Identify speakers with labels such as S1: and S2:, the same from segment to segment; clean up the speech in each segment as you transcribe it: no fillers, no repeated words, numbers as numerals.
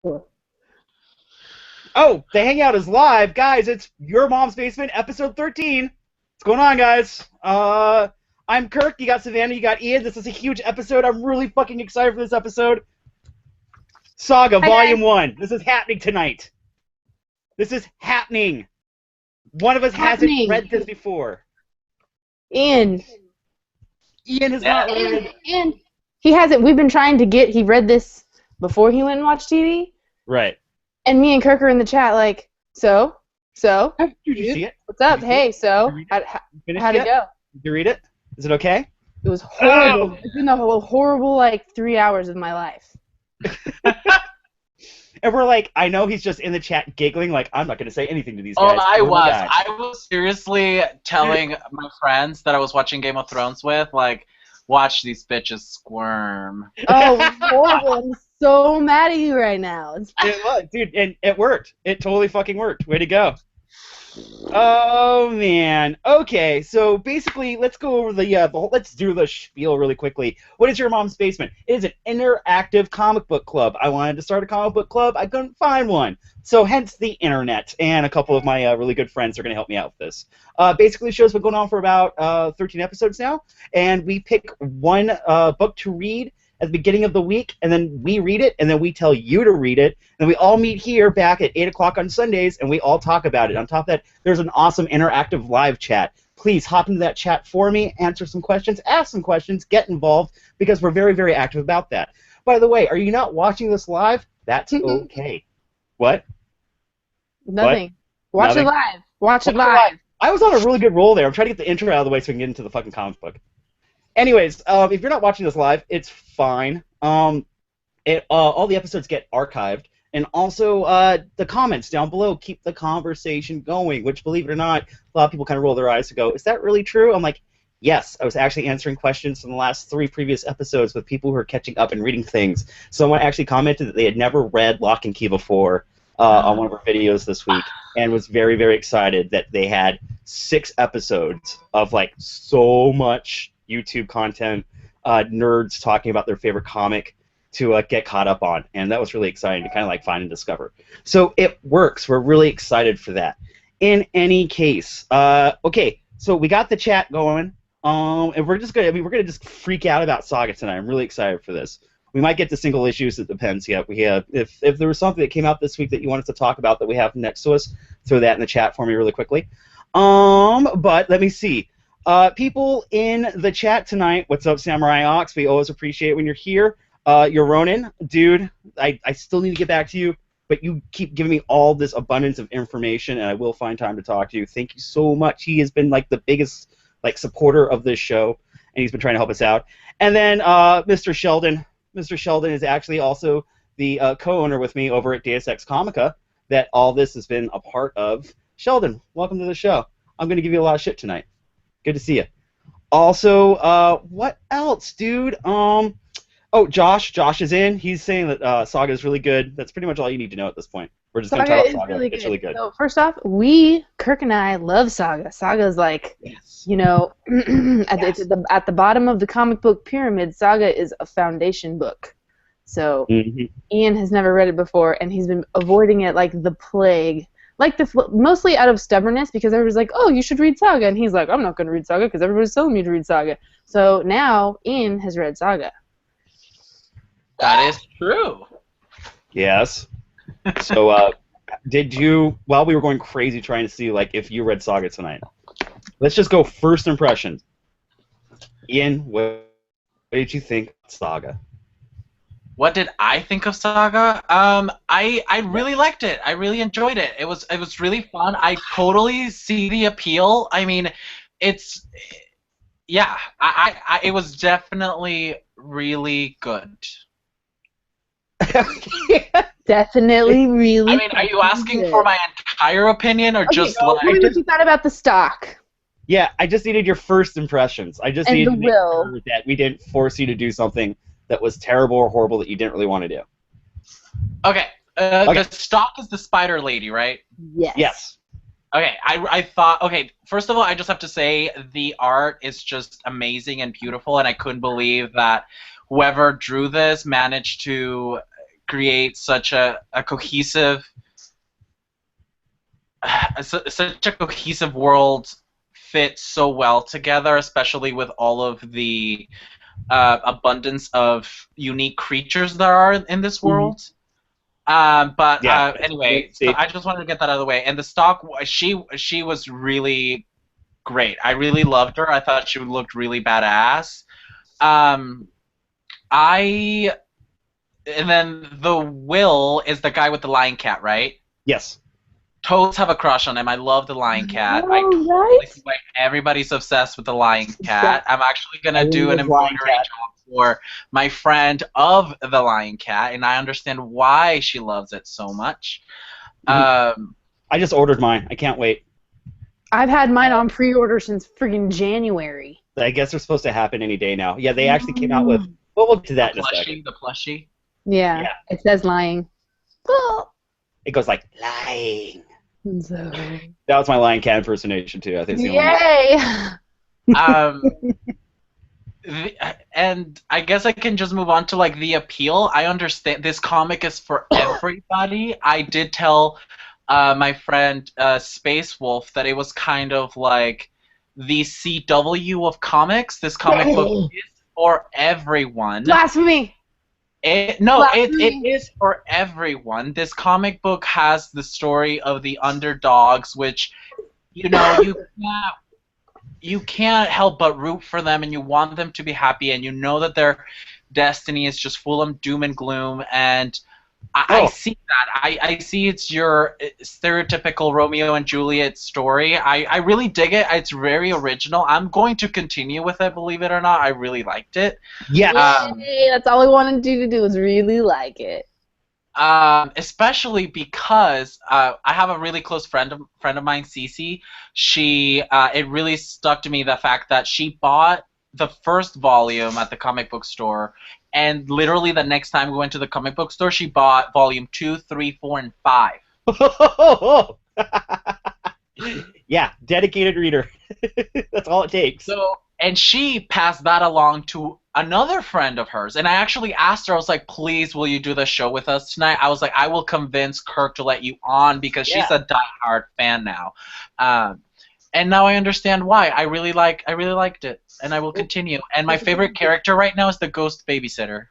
S1: Oh, the Hangout is live. Guys, it's Your Mom's Basement, episode 13. What's going on, guys? I'm Kirk, you got Savanna, you got Ian. This is a huge episode. I'm really fucking excited for this episode. Saga,
S2: Hi
S1: Volume
S2: guys.
S1: 1. This is happening tonight. This is happening. One of us hasn't
S2: Happening.
S1: read this before.
S2: Ian.
S1: Ian has not read.
S2: Ian. He hasn't. We've been trying to get. He read this before he went and watched TV.
S1: Right.
S2: And me and Kirk are in the chat like, so,
S1: Did you see it?
S2: what's up?
S1: Did you see
S2: Hey,
S1: it?
S2: so,
S1: Finished
S2: how'd it
S1: yet?
S2: go?
S1: Did you read it? Is it okay?
S2: It was horrible. It's been a horrible, like, 3 hours of my life.
S1: And we're like, I know he's just in the chat giggling, like, I'm not going to say anything to these
S3: Oh,
S1: guys.
S3: I
S1: Oh my
S3: was.
S1: God.
S3: I was seriously telling my friends that I was watching Game of Thrones with, like, watch these bitches squirm.
S2: Oh, it was horrible. I'm so mad at you right now.
S1: It was, dude, and it worked. It totally fucking worked. Way to go. Oh man. Okay, so basically, let's go over the whole. Let's do the spiel really quickly. What is Your Mom's Basement? It is an interactive comic book club. I wanted to start a comic book club. I couldn't find one, so hence the internet. And a couple of my really good friends are going to help me out with this. Basically, the show's been going on for about 13 episodes now, and we pick one book to read at the beginning of the week, and then we read it, and then we tell you to read it, and we all meet here back at 8 o'clock on Sundays, and we all talk about it. On top of that, there's an awesome interactive live chat. Please hop into that chat for me, answer some questions, ask some questions, get involved, because we're very, very active about that. By the way, are you not watching this live? That's okay. What?
S2: Nothing. Watch
S1: Nothing?
S2: it live. Watch it
S1: Watch it
S2: live.
S1: I was on a really good roll there. I'm trying to get the intro out of the way so we can get into the fucking comic book. Anyways, if you're not watching this live, it's fine. All the episodes get archived, and also the comments down below keep the conversation going, which, believe it or not, a lot of people kind of roll their eyes to go, is that really true? I'm like, yes, I was actually answering questions from the last 3 previous episodes with people who are catching up and reading things. Someone actually commented that they had never read Lock and Key before on one of our videos this week, and was very, very excited that they had 6 episodes of, like, so much YouTube content, nerds talking about their favorite comic to get caught up on, and that was really exciting to kind of like find and discover. So it works. We're really excited for that. In any case, okay, so we got the chat going, and we're gonna just freak out about Saga tonight. I'm really excited for this. We might get to single issues. It depends. Yeah, if there was something that came out this week that you want us to talk about that we have next to us, throw that in the chat for me really quickly. But let me see. People in the chat tonight, what's up, Samurai Ox? We always appreciate when you're here. You're Ronin, dude, I still need to get back to you, but you keep giving me all this abundance of information, and I will find time to talk to you. Thank you so much. He has been like the biggest supporter of this show, and he's been trying to help us out. And then Mr. Sheldon. Mr. Sheldon is actually also the co-owner with me over at Deus Ex Comica that all this has been a part of. Sheldon, welcome to the show. I'm going to give you a lot of shit tonight. Good to see you. Also, what else, dude? Oh, Josh. Josh is in. He's saying that Saga is really good. That's pretty much all you need to know at this point. We're just going to talk about Saga. It's really good.
S2: So first off, Kirk and I love Saga. Saga's like,
S1: Yes.
S2: you know, at the bottom of the comic book pyramid, Saga is a foundation book. So Ian has never read it before, and he's been avoiding it like the plague. Mostly out of stubbornness, because everybody's like, oh, you should read Saga. And he's like, I'm not going to read Saga because everybody's telling me to read Saga. So now Ian has read Saga.
S3: That is true.
S1: Yes. So, did you, while we were going crazy trying to see, like, if you read Saga tonight, let's just go first impressions. Ian, what did you think of Saga?
S3: What did I think of Saga? I really liked it. I really enjoyed it. It was really fun. I totally see the appeal. I mean, it was definitely really good.
S2: Definitely, really.
S3: I mean, are you asking for my entire opinion, or just
S2: tell me what you thought about the stock?
S1: Yeah, I just needed your first impressions. I just
S2: And
S1: needed
S2: the
S1: to make
S2: will.
S1: sure that we didn't force you to do something that was terrible or horrible that you didn't really want to do.
S3: Okay. The stock is the spider lady, right?
S2: Yes.
S1: Yes.
S3: Okay, I thought, okay, first of all, I just have to say the art is just amazing and beautiful, and I couldn't believe that whoever drew this managed to create such a cohesive such a cohesive world fits so well together, especially with all of the abundance of unique creatures there are in this world. But
S1: Yeah.
S3: anyway, so I just wanted to get that out of the way. And the stock, she was really great. I really loved her. I thought she looked really badass. Um, I and then the Will is the guy with the lion cat, right?
S1: Yes.
S3: Toads have a crush on him. I love the lion cat. I
S2: Oh,
S3: totally
S2: right?
S3: see why everybody's obsessed with the lion cat. I'm actually gonna do an embroidery job for my friend of the lion cat, and I understand why she loves it so much.
S1: I just ordered mine. I can't wait.
S2: I've had mine on pre-order since friggin' January.
S1: I guess they're supposed to happen any day now. Yeah, they actually came out with. Well, we'll get to that in a second.
S3: The plushie.
S2: Yeah, it says lying.
S1: It goes like lying.
S2: So.
S1: That was my lion cat impersonation too. I think.
S2: Yay!
S3: And I guess I can just move on to like the appeal. I understand this comic is for everybody. I did tell my friend Space Wolf that it was kind of like the CW of comics. This comic book is for everyone.
S2: Blasphemy!
S3: It is for everyone. This comic book has the story of the underdogs, which, you know, you can't help but root for them, and you want them to be happy, and you know that their destiny is just full of doom and gloom, and I see that. I see it's your stereotypical Romeo and Juliet story. I really dig it. It's very original. I'm going to continue with it, believe it or not. I really liked it.
S2: Yeah. That's all I wanted you to do was really like it.
S3: Especially because I have a really close friend of mine, Cece. She it really stuck to me the fact that she bought the first volume at the comic book store, and literally the next time we went to the comic book store, she bought volume 2, 3, 4, and 5.
S1: Yeah, dedicated reader. That's all it takes.
S3: So, and she passed that along to another friend of hers, and I actually asked her, I was like, please, will you do the show with us tonight? I was like, I will convince Kirk to let you on because she's a diehard fan now. And now I understand why. I really liked it, and I will continue. And my favorite character right now is the ghost babysitter.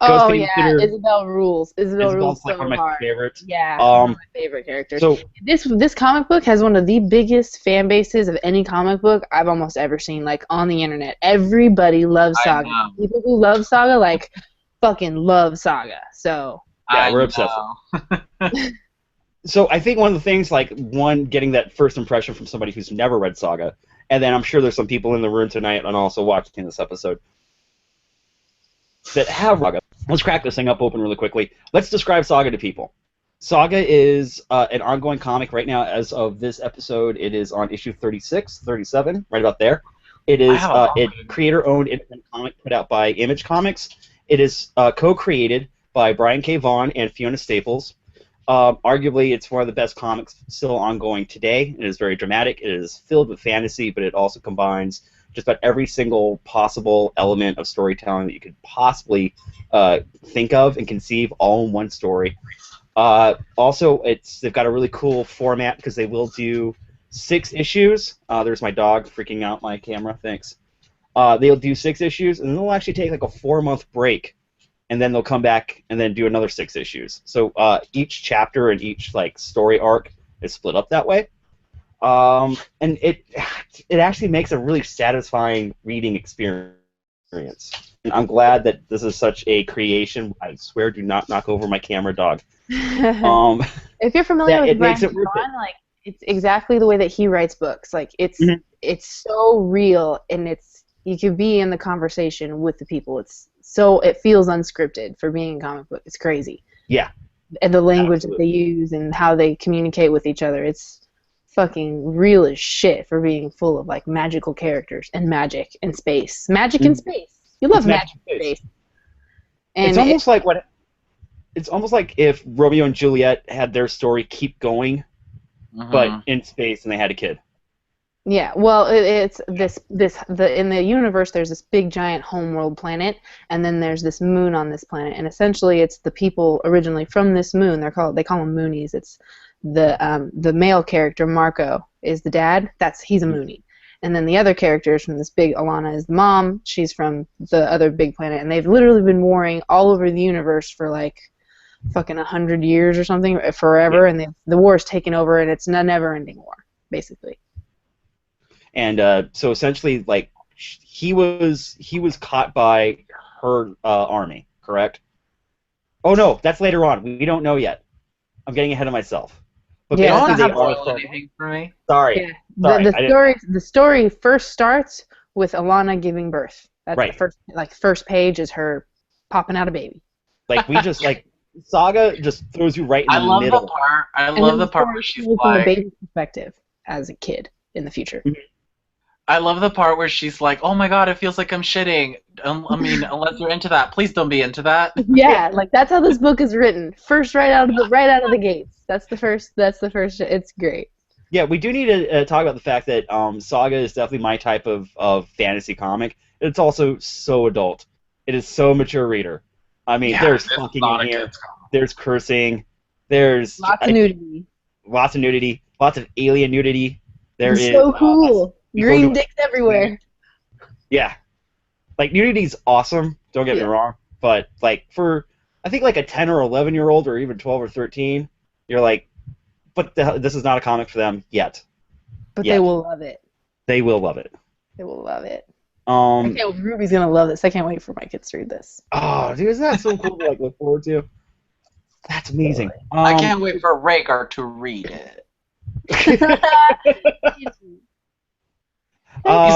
S2: Oh yeah, Isabel rules. Isabel rules so
S1: like one of my favorites.
S2: Yeah, one of my favorite characters. So this comic book has one of the biggest fan bases of any comic book I've almost ever seen. Like on the internet, everybody loves Saga. People who love Saga like fucking love Saga. So
S1: yeah, we're obsessed. So I think one of the things, like, one, getting that first impression from somebody who's never read Saga, and then I'm sure there's some people in the room tonight and also watching this episode that have Saga. Let's crack this thing up open really quickly. Let's describe Saga to people. Saga is an ongoing comic right now. As of this episode, it is on issue 36, 37, right about there. It is a creator-owned independent comic put out by Image Comics. It is co-created by Brian K. Vaughan and Fiona Staples. Arguably, it's one of the best comics still ongoing today. It is very dramatic. It is filled with fantasy, but it also combines just about every single possible element of storytelling that you could possibly think of and conceive all in one story. Also, they've got a really cool format because they will do 6 issues. There's my dog freaking out my camera. Thanks. They'll do 6 issues, and then they'll actually take like a 4-month break. And then they'll come back and then do another 6 issues. So each chapter and each like story arc is split up that way, and it actually makes a really satisfying reading experience. And I'm glad that this is such a creation. I swear, do not knock over my camera, dog.
S2: If you're familiar with Brian Vaughan, like it's exactly the way that he writes books. Like it's so real, and you could be in the conversation with the people. So it feels unscripted for being a comic book. It's crazy. Yeah. And the language that they use and how they communicate with each other. It's fucking real as shit for being full of like magical characters and magic and space. Magic and space. You love magic and space. And
S1: it's almost like if Romeo and Juliet had their story keep going, but in space, and they had a kid.
S2: Yeah, well, it's in the universe. There's this big giant homeworld planet, and then there's this moon on this planet, and essentially it's the people originally from this moon. They call them Moonies. It's the male character Marco is the dad. He's a Moonie, and then the other characters from this big Alana is the mom. She's from the other big planet, and they've literally been warring all over the universe for like fucking 100 years or something, forever, and the war's taken over, and it's a never-ending war, basically.
S1: And so essentially, like, he was caught by her army, correct? Oh no, that's later on. We don't know yet. I'm getting ahead of myself. But
S3: yeah,
S1: basically,
S3: they are anything for me.
S1: Sorry.
S2: Yeah. The story first starts with Alana giving birth. That's
S1: right.
S2: The first page is her popping out a baby.
S1: Like, we just like Saga just throws you right in the middle.
S3: I love the part where she's like,
S2: from a baby perspective as a kid in the future.
S3: I love the part where she's like, "Oh my god, it feels like I'm shitting." I mean, unless you're into that, please don't be into that.
S2: Yeah, like that's how this book is written. First, right out of the gates. That's the first. It's great.
S1: Yeah, we do need to talk about the fact that Saga is definitely my type of fantasy comic. It's also so adult. It is so mature reader. I mean, there's fucking in here. There's cursing. There's
S2: lots of nudity.
S1: Lots of nudity. Lots of alien nudity.
S2: It's so cool. Green dicks everywhere.
S1: Yeah. Like, nudity's awesome, don't get me wrong, but, like, for, I think, like, a 10 or 11-year-old or even 12 or 13, you're like, but this is not a comic for them yet.
S2: But they will love it.
S1: They will love it.
S2: They will love it. Ruby's going to love this. I can't wait for my kids to read this.
S1: Oh, dude, isn't that so cool to, like, look forward to? That's amazing.
S3: I can't wait for Rhaegar to read it. He's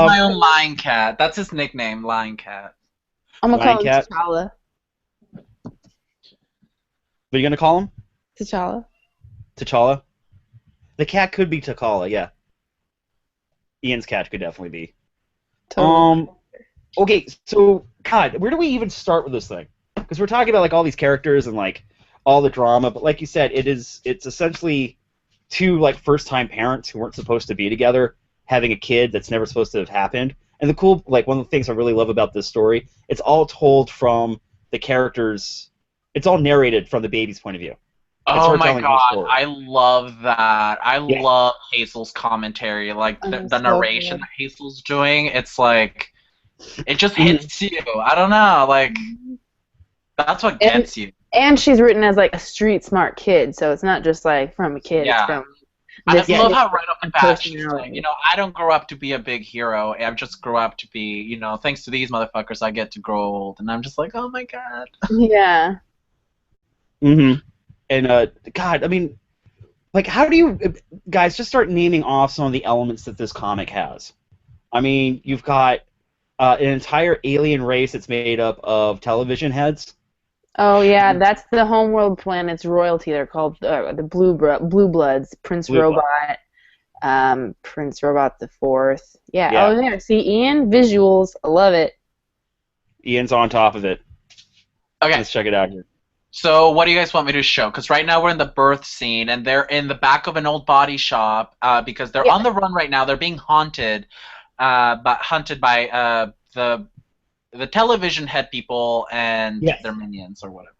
S3: my own lion cat. That's his nickname, Lion Cat.
S2: I'm gonna call him T'Challa.
S1: What are you gonna call him?
S2: T'Challa.
S1: T'Challa? The cat could be T'Challa, yeah. Ian's cat could definitely be. Totally. Okay, so, God, where do we even start with this thing? Because we're talking about, like, all these characters and, like, all the drama, but like you said, it's essentially two, like, first-time parents who weren't supposed to be together having a kid that's never supposed to have happened. And the cool, like, one of the things I really love about this story, it's all told from the characters, it's all narrated from the baby's point of view.
S3: Oh my god, I love that. I love Hazel's commentary, like the narration that Hazel's doing. It's like, it just hits you. I don't know, like, that's what gets you.
S2: And she's written as, like, a street smart kid, so it's not just, like, from a kid, it's from...
S3: I love how right off the bat she's like, I don't grow up to be a big hero. I just grow up to be, thanks to these motherfuckers, I get to grow old. And I'm just like, oh my god.
S2: Yeah.
S1: Mm-hmm. And, God, I mean, like, how do you, guys, just start naming off some of the elements that this comic has? I mean, you've got an entire alien race that's made up of television heads.
S2: Oh yeah, that's the homeworld planet's royalty. They're called the Blue Bloods. Prince Robot the Fourth. Yeah. Oh yeah. See, Ian, visuals. I love it.
S1: Ian's on top of it.
S3: Okay.
S1: Let's check it out here.
S3: So what do you guys want me to show? Because right now we're in the birth scene, and they're in the back of an old body shop because they're on the run right now. They're being hunted by the television head people and their minions or whatever.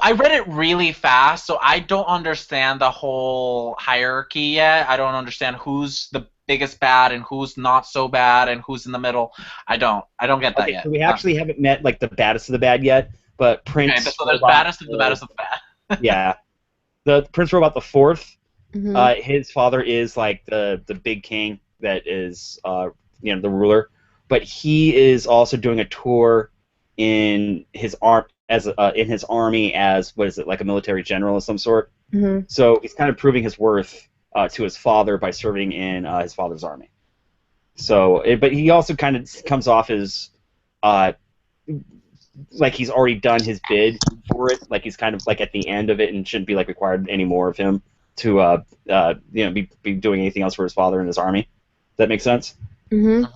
S3: I read it really fast, so I don't understand the whole hierarchy yet. I don't understand who's the biggest bad and who's not so bad and who's in the middle. I don't get that yet.
S1: So we actually haven't met, like, the baddest of the bad yet, but Prince. Okay,
S3: so there's baddest of the baddest of the bad.
S1: Yeah, the Prince Robot the Fourth. His father is, like, the big king that is the ruler, but he is also doing a tour in his army as, what is it, like a military general of some sort. So he's kind of proving his worth to his father by serving in his father's army. So, but he also kind of comes off as like he's already done his bid for it, like he's kind of like at the end of it and shouldn't be like required any more of him to be doing anything else for his father and his army. Does that make sense? And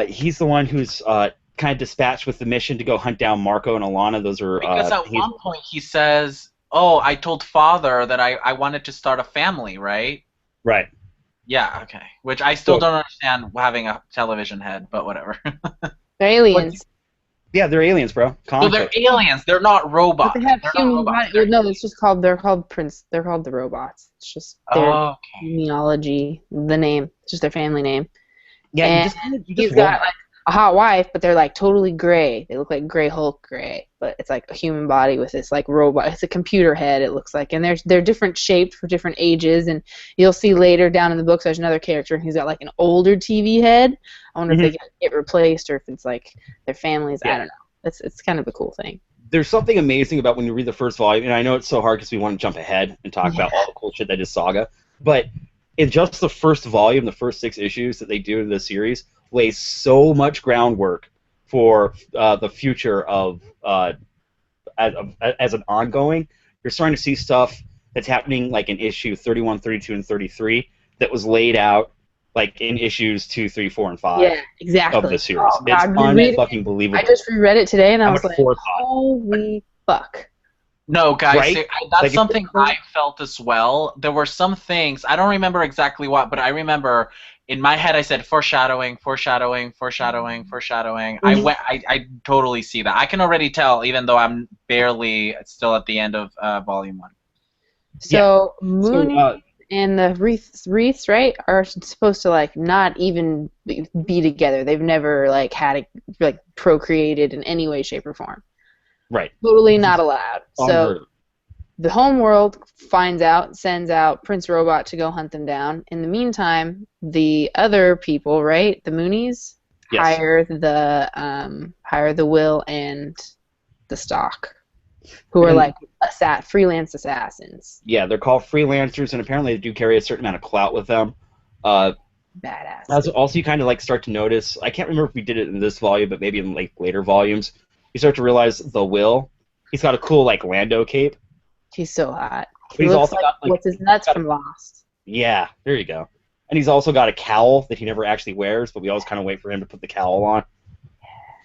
S1: he's the one who's kind of dispatched with the mission to go hunt down Marco and Alana. Those are
S3: because at one point he says Oh, I told father that I wanted to start a family, right?
S1: Right.
S3: Yeah, okay. Which I still
S1: So,
S3: don't understand having a television head, but whatever.
S2: They're
S1: but,
S2: aliens.
S1: yeah, they're aliens, bro.
S3: So
S1: Comic
S3: they're
S1: book.
S3: aliens. They're not
S2: But they
S3: robots.
S2: have
S3: They're not
S2: human
S3: robots.
S2: body. Well, no, it's just called. They're called Prince. They're called the robots. It's just their
S3: Oh, okay.
S2: genealogy, the name. It's just their family name.
S1: Yeah,
S2: And
S1: you
S2: he's
S1: just
S2: got
S1: won't.
S2: like a hot wife, but they're like totally gray. They look like Gray Hulk gray, but it's like a human body with this like robot. It's a computer head. It looks like, and they're different shaped for different ages. And you'll see later down in the books, there's another character, and he's got like an older TV head. I wonder if they get replaced or if it's like their families.
S1: Yeah.
S2: I don't know. It's kind of a cool thing.
S1: There's something amazing about when you read the first volume, and I know it's so hard because we want to jump ahead and talk about all the cool shit that is Saga, but in just the first volume, the first 6 issues that they do in this series, lays so much groundwork for the future of as an ongoing. You're starting to see stuff that's happening like in issue 31, 32, and 33 that was laid out like in issues 2, 3, 4, and 5
S2: Yeah, exactly.
S1: of the series.
S2: Oh,
S1: It's
S2: God,
S1: unfucking believable.
S2: I just reread it today, and I
S1: How
S2: was
S1: much
S2: like,
S1: forethought.
S2: holy fuck.
S3: No, guys,
S1: Right?
S3: that's
S1: Like,
S3: something I felt as well. There were some things, I don't remember exactly what, but I remember in my head I said foreshadowing, foreshadowing, foreshadowing, foreshadowing. I totally see that. I can already tell, even though I'm barely still at the end of volume 1.
S2: So Mooney and the wreaths, right, are supposed to like not even be together. They've never like procreated in any way, shape, or form.
S1: Right.
S2: Totally not allowed. So the home world sends out Prince Robot to go hunt them down. In the meantime, the other people, right, the Moonies, hire the Will and the Stock, who are like freelance assassins.
S1: Yeah, they're called freelancers, and apparently they do carry a certain amount of clout with them.
S2: Badass.
S1: Also, you kind of like start to notice. I can't remember if we did it in this volume, but maybe in like later volumes, you start to realize the Will. He's got a cool like Lando cape.
S2: He's so hot.
S1: He looks like
S2: what's his nuts from Lost.
S1: Yeah, there you go. And he's also got a cowl that he never actually wears, but we always kind of wait for him to put the cowl on.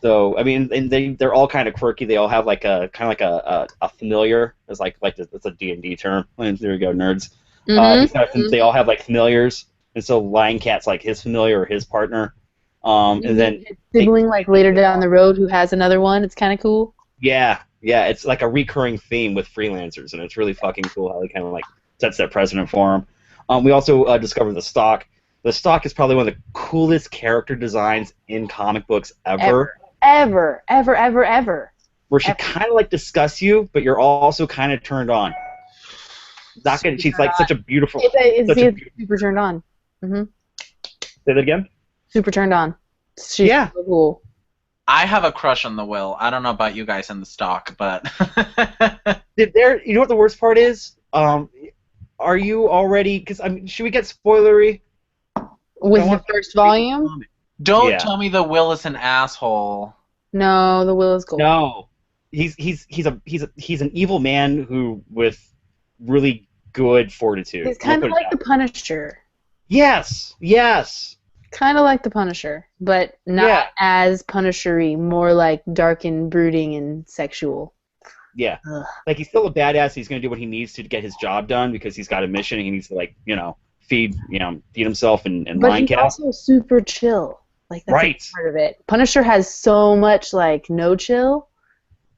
S1: So I mean, and they're all kind of quirky. They all have like a kind of like a familiar. It's it's a D&D term. There you go, nerds. They all have like familiars, and so Lion Cat's like his familiar or his partner. And then
S2: his sibling like later down the road who has another one. It's kind of cool.
S1: Yeah, it's like a recurring theme with freelancers, and it's really fucking cool how they kind of like sets that precedent for them. We also discovered the Stock. The Stock is probably one of the coolest character designs in comic books ever.
S2: Ever.
S1: Where she kind of like disgusts you, but you're also kind of turned on. She's like such a beautiful.
S2: Super turned on.
S1: Say that again.
S2: Super turned on. She's so cool.
S3: I have a crush on the Will. I don't know about you guys in the Stock, but
S1: You know what the worst part is? Are you already? Because I mean, should we get spoilery?
S2: With the first volume?
S3: Don't tell me the Will is an asshole.
S2: No, the Will is gold.
S1: No, he's an evil man who with really good fortitude.
S2: He's kind of like the Punisher.
S1: Yes.
S2: Kind of like the Punisher, but not as Punisher-y, more like dark and brooding and sexual.
S1: Yeah. Like he's still a badass. He's gonna do what he needs to get his job done because he's got a mission and he needs to feed himself and Lion Cat.
S2: But he's also super chill. Like that's part of it. Punisher has so much like no chill.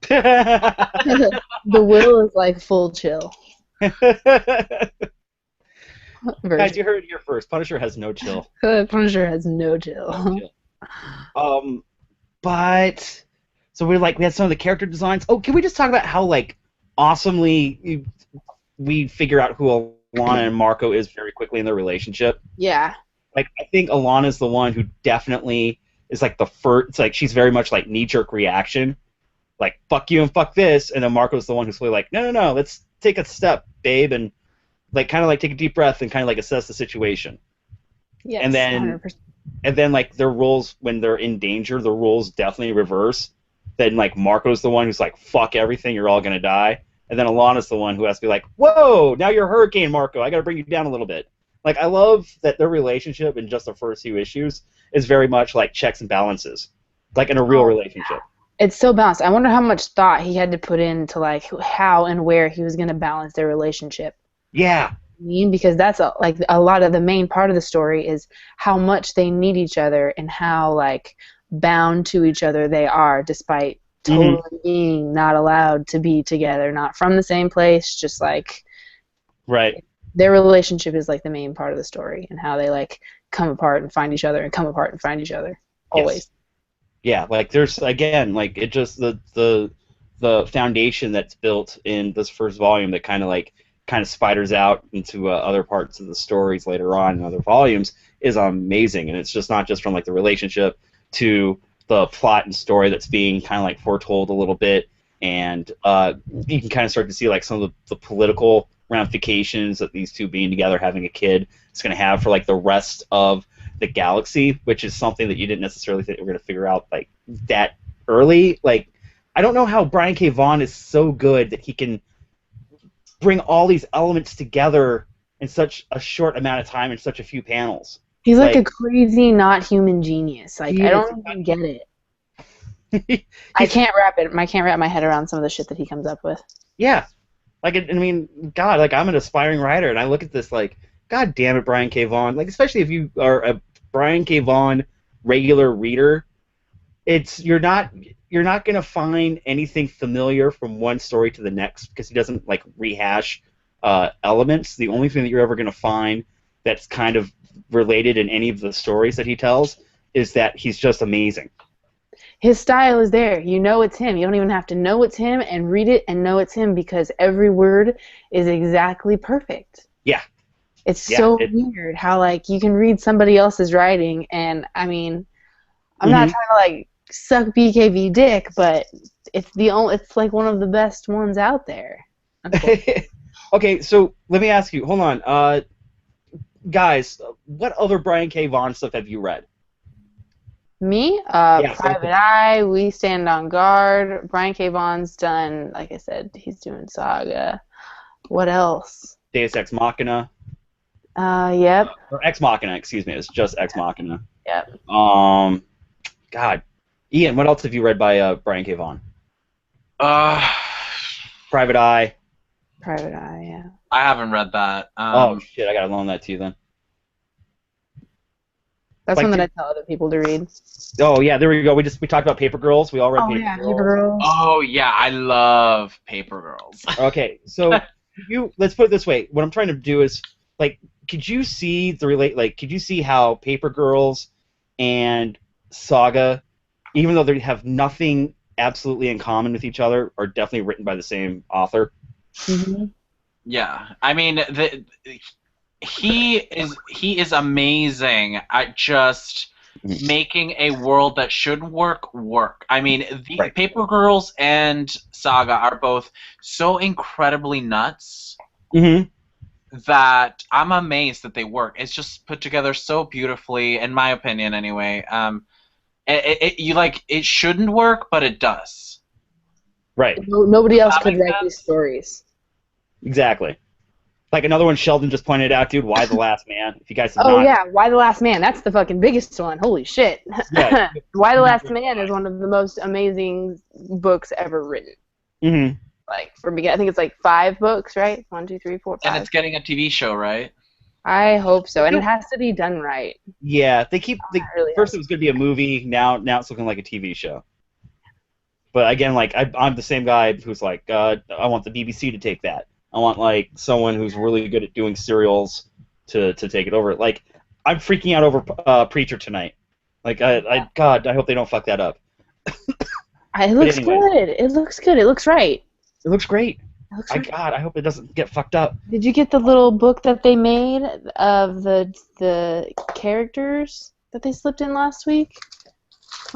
S2: The Will is like full chill.
S1: Guys, you heard it here first. Punisher has no chill.
S2: Punisher has no chill.
S1: But so we had some of the character designs. Oh, can we just talk about how like awesomely we figure out who Alana and Marco is very quickly in their relationship?
S2: Yeah.
S1: Like I think Alana's the one who definitely is like the first. It's like she's very much like knee-jerk reaction, like fuck you and fuck this, and then Marco's the one who's really like no, let's take a step, babe, and like kind of like take a deep breath and kind of like assess the situation.
S2: Yes,
S1: and then
S2: 100%.
S1: And then like their roles when they're in danger, the roles definitely reverse. Then like Marco's the one who's like fuck everything, you're all gonna die, and then Alana's the one who has to be like, whoa, now you're Hurricane Marco, I gotta bring you down a little bit. Like I love that their relationship in just the first few issues is very much like checks and balances, like in a real relationship.
S2: It's so balanced. I wonder how much thought he had to put into like how and where he was going to balance their relationship.
S1: Yeah.
S2: Because that's like a lot of the main part of the story is how much they need each other and how like bound to each other they are, despite totally being not allowed to be together, not from the same place, just like
S1: right.
S2: Their relationship is like the main part of the story, and how they like come apart and find each other and come apart and find each other always.
S1: Yes. Yeah, like there's again, like it just the foundation that's built in this first volume that kind of spiders out into other parts of the stories later on in other volumes is amazing, and it's just not just from like the relationship to the plot and story that's being kind of like foretold a little bit, and you can kind of start to see like some of the political ramifications that these two being together, having a kid, is going to have for like the rest of the galaxy, which is something that you didn't necessarily think we were going to figure out like that early. Like, I don't know how Brian K. Vaughan is so good that he can bring all these elements together in such a short amount of time in such a few panels.
S2: He's like a crazy, not human genius. Like, I don't even get it. I can't wrap my head around some of the shit that he comes up with.
S1: Yeah. Like, I mean, God, like, I'm an aspiring writer, and I look at this like, God damn it, Brian K. Vaughan. Like, especially if you are a Brian K. Vaughan regular reader, you're not going to find anything familiar from one story to the next because he doesn't, like, rehash elements. The only thing that you're ever going to find that's kind of related in any of the stories that he tells is that he's just amazing.
S2: His style is there. You know it's him. You don't even have to know it's him and read it and know it's him because every word is exactly perfect.
S1: Yeah.
S2: It's so weird how, like, you can read somebody else's writing, and, I mean, I'm not trying to, like, suck BKV dick, but it's like one of the best ones out there.
S1: Okay, so let me ask you, hold on, guys, what other Brian K. Vaughan stuff have you read?
S2: Me? Private Eye, We Stand on Guard, Brian K. Vaughan's done, like I said, he's doing Saga. What else?
S1: Deus Ex Machina.
S2: Yep.
S1: Or Ex Machina, excuse me, it's just Ex Machina.
S2: Yep.
S1: God. Ian, what else have you read by Brian K. Vaughan? Private Eye.
S2: Private Eye, yeah.
S3: I haven't read that.
S1: Oh, shit, I gotta loan that to you then.
S2: That's like one that I tell other people to read.
S1: Oh yeah, there we go. We talked about Paper Girls. We all read Paper Girls.
S2: Paper Girls.
S3: Oh yeah, I love Paper Girls.
S1: Okay, so let's put it this way. What I'm trying to do is like, could you see how Paper Girls and Saga, even though they have nothing absolutely in common with each other, are definitely written by the same author?
S2: Mm-hmm.
S3: Yeah, I mean he is amazing at just making a world that should work. I mean, Paper Girls and Saga are both so incredibly nuts that I'm amazed that they work. It's just put together so beautifully, in my opinion, anyway. It shouldn't work, but it does.
S1: Right.
S2: Nobody else could write these stories.
S1: Exactly. Like another one Sheldon just pointed out, dude, Why the Last Man? If you guys have
S2: yeah, Why the Last Man? That's the fucking biggest one. Holy shit. Yeah. Why the Last Man is one of the most amazing books ever written.
S1: Mm-hmm.
S2: Like, I think it's like 5 books, right? 1, 2, 3, 4, 5.
S3: And it's getting a TV show, right?
S2: I hope so, and it has to be done right.
S1: Yeah, first it was going to be a movie, now it's looking like a TV show. But again, like I'm the same guy who's like, I want the BBC to take that. I want like someone who's really good at doing serials to take it over. Like, I'm freaking out over Preacher tonight. Like, God, I hope they don't fuck that up.
S2: It looks good. It looks good. It looks right.
S1: It looks great.
S2: God,
S1: I hope it doesn't get fucked up.
S2: Did you get the little book that they made of the characters that they slipped in last week?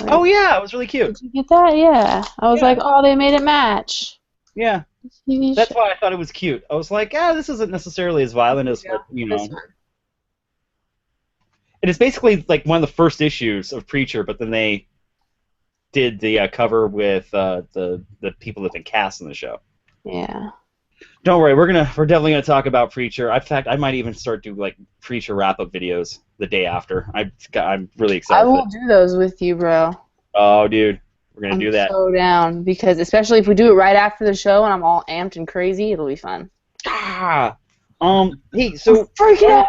S1: Oh yeah, it was really cute.
S2: Did you get that? Yeah. I was like, oh, they made it match.
S1: Yeah. That's why I thought it was cute. I was like, this isn't necessarily as violent as what, you know. And it's basically like one of the first issues of Preacher, but then they did the cover with the people that have been cast in the show.
S2: Yeah.
S1: Don't worry, we're definitely gonna talk about Preacher. In fact, I might even start doing like Preacher wrap-up videos the day after. I'm really excited.
S2: I will do those with you, bro.
S1: Oh, dude. We're gonna do that.
S2: I'm so down, because especially if we do it right after the show and I'm all amped and crazy, it'll be fun.
S1: Hey, so
S2: freak out.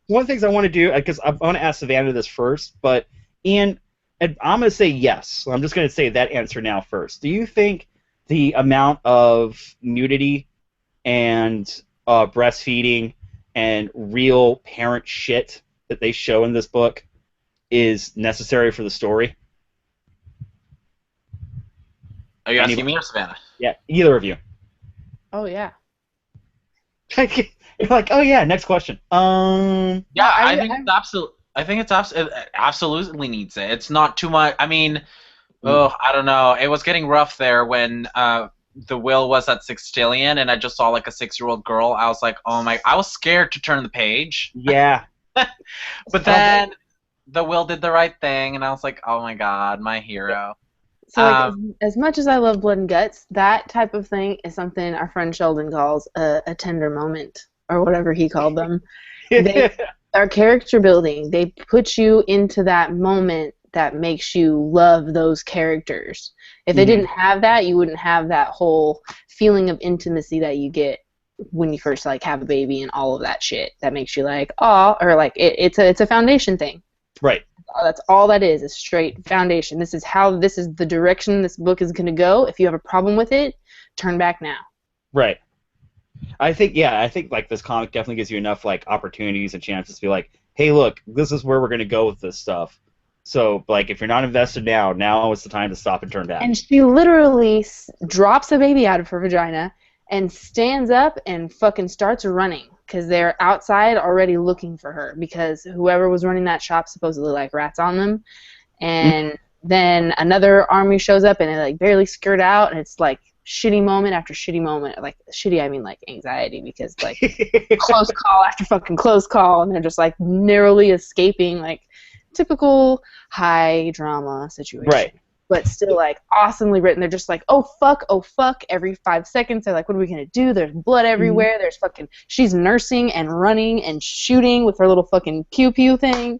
S1: one of the things I want to do, because I want to ask Savanna this first, but Ian, I'm going to say yes. So I'm just going to say that answer now first. Do you think the amount of nudity and breastfeeding and real parent shit that they show in this book is necessary for the story?
S3: Are you asking me or Savanna?
S1: Yeah, either of you.
S2: Oh, yeah.
S1: You're like, oh yeah, next question.
S3: Yeah, I think it absolutely needs it. It's not too much. I mean, I don't know. It was getting rough there when the will was at 6 stillion, and I just saw like a 6-year-old girl. I was like, oh my! I was scared to turn the page.
S1: Yeah.
S3: But then the will did the right thing, and I was like, oh my god, my hero.
S2: So, like, as much as I love blood and guts, that type of thing is something our friend Sheldon calls a tender moment, or whatever he called them. They are character building. They put you into that moment that makes you love those characters. If they didn't have that, you wouldn't have that whole feeling of intimacy that you get when you first like have a baby and all of that shit. That makes you like, oh, or like it's a foundation thing.
S1: Right.
S2: That's all that is straight foundation. This is the direction this book is going to go. If you have a problem with it, turn back now.
S1: Right. I think like this comic definitely gives you enough like opportunities and chances to be like, hey, look, this is where we're going to go with this stuff. So like, if you're not invested now is the time to stop and turn back.
S2: And she literally drops a baby out of her vagina and stands up and fucking starts running, because they're outside already looking for her, because whoever was running that shop supposedly like rats on them. And then another army shows up and they like barely skirt out, and it's like shitty moment after shitty moment. Like shitty, I mean like anxiety, because like close call after fucking close call, and they're just like narrowly escaping, like typical high drama situation.
S1: Right.
S2: But still, like, awesomely written. They're just like, oh, fuck. Every 5 seconds, they're like, what are we going to do? There's blood everywhere. There's fucking... She's nursing and running and shooting with her little fucking pew-pew thing.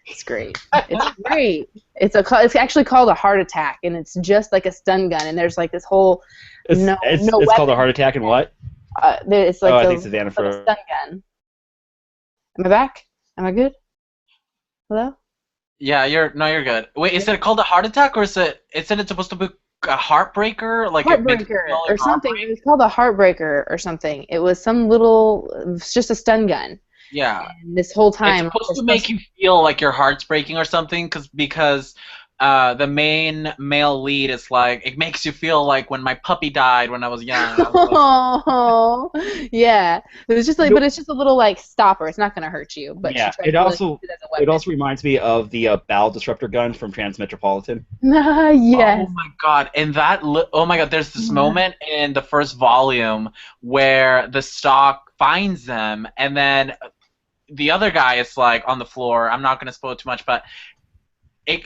S2: It's great. It's great. It's actually called a heart attack, and it's just like a stun gun. And there's, like, this whole...
S1: It's called a heart attack and what?
S2: It's like
S1: I think Savannah
S2: like a stun gun. Am I back? Am I good? Hello?
S3: Yeah, you're good. Wait, is it called a heart attack, or is it it's supposed to be a heartbreaker? Like
S2: Heartbreaker or something. It was called a heartbreaker or something. It was just a stun gun.
S3: Yeah.
S2: And this whole time.
S3: It's supposed to make you feel like your heart's breaking or something, because the main male lead is like, it makes you feel like when my puppy died when I was young.
S2: Oh, yeah. It was just like, but it's just a little like stopper. It's not gonna hurt you. But
S1: yeah, it also reminds me of the bowel disruptor gun from Transmetropolitan.
S2: Yes.
S3: Oh my god! And there's this moment in the first volume where the Stalk finds them, and then the other guy is like on the floor. I'm not gonna spoil too much, but.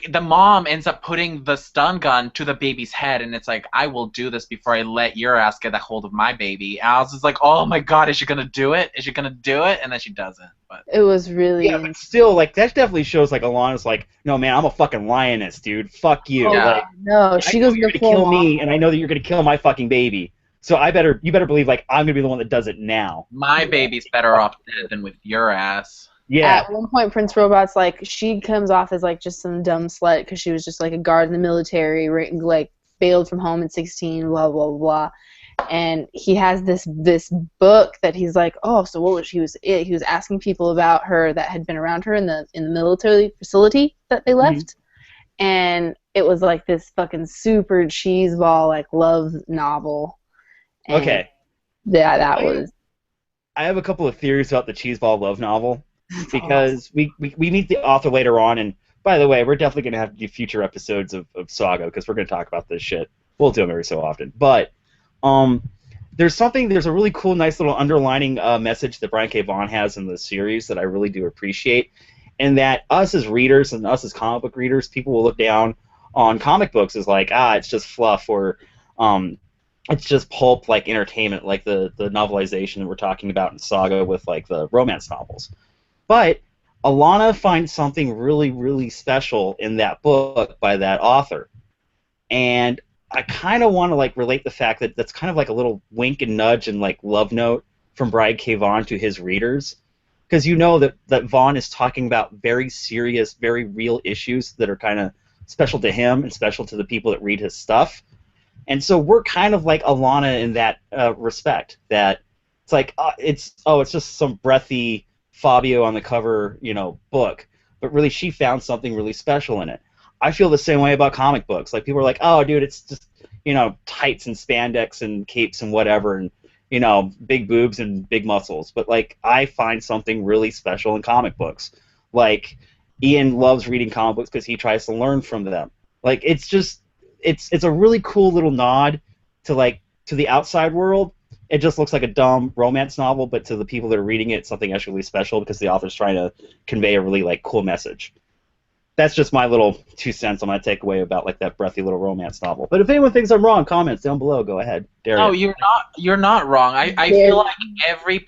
S3: The mom ends up putting the stun gun to the baby's head, and it's like, I will do this before I let your ass get a hold of my baby. And I was just like, oh my god, is she gonna do it? Is she gonna do it? And then she doesn't. But
S2: it was really...
S1: Yeah, but still, like, that definitely shows, like, Alana's like, no, man, I'm a fucking lioness, dude. Fuck you.
S2: Oh,
S1: like,
S2: no, she goes
S1: you're gonna kill me, and I know that you're gonna kill my fucking baby. So you better believe, like, I'm gonna be the one that does it now.
S3: My baby's better off dead than with your ass.
S1: Yeah.
S2: At one point, Prince Robot's like, she comes off as like just some dumb slut because she was just like a guard in the military, like bailed from home at 16, blah blah blah. And he has this book that he's like, oh, so what was he was asking people about her that had been around her in the military facility that they left, and it was like this fucking super cheeseball like love novel. And
S1: okay.
S2: Yeah, that was.
S1: I have a couple of theories about the cheeseball love novel. Because we meet the author later on, and by the way, we're definitely going to have to do future episodes of Saga, because we're going to talk about this shit. We'll do them every so often. But there's a really cool, nice little underlining message that Brian K. Vaughan has in the series that I really do appreciate, and that us as readers and us as comic book readers, people will look down on comic books as like, it's just fluff, or it's just pulp, like entertainment, like the novelization that we're talking about in Saga with like the romance novels. But Alana finds something really, really special in that book by that author. and I kind of want to like relate the fact that that's kind of like a little wink and nudge and like love note from Brian K. Vaughan to his readers, because you know that Vaughan is talking about very serious, very real issues that are kind of special to him and special to the people that read his stuff. And so we're kind of like Alana in that respect, that it's like it's just some breathy Fabio on the cover, book, but really she found something really special in it. I feel the same way about comic books. Like people are like, oh, dude, it's just tights and spandex and capes and whatever, and big boobs and big muscles. But like I find something really special in comic books. Like Ian loves reading comic books because he tries to learn from them. Like it's a really cool little nod to the outside world. It just looks like a dumb romance novel, but to the people that are reading it, it's something actually really special because the author's trying to convey a really like cool message. That's just my little 2 cents I'm going to take away about like that breathy little romance novel. But if anyone thinks I'm wrong, comments down below. Go ahead. Dare
S3: no,
S1: you.
S3: you're not wrong. I feel like every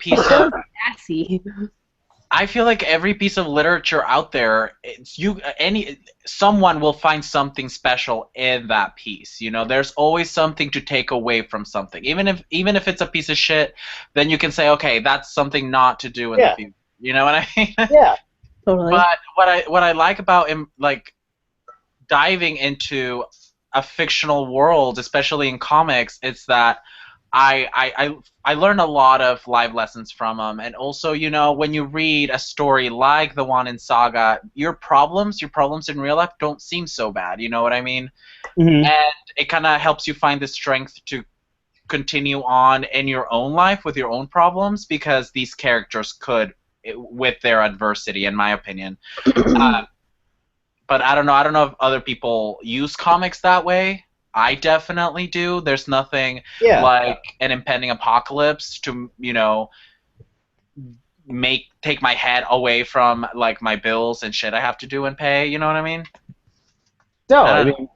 S3: piece of literature out there, someone will find something special in that piece. There's always something to take away from something. Even if it's a piece of shit, then you can say, okay, that's something not to do in the future. You know what I mean?
S1: Yeah.
S2: Totally.
S3: But what I like about like diving into a fictional world, especially in comics, it's that I learn a lot of live lessons from them, and also when you read a story like the one in Saga, your problems in real life don't seem so bad. You know what I mean?
S1: Mm-hmm.
S3: And it kind of helps you find the strength to continue on in your own life with your own problems, because these characters could, with their adversity, in my opinion. But I don't know if other people use comics that way. I definitely do. There's nothing like an impending apocalypse to take my head away from like my bills and shit I have to do and pay. You know what I mean?
S1: No, I mean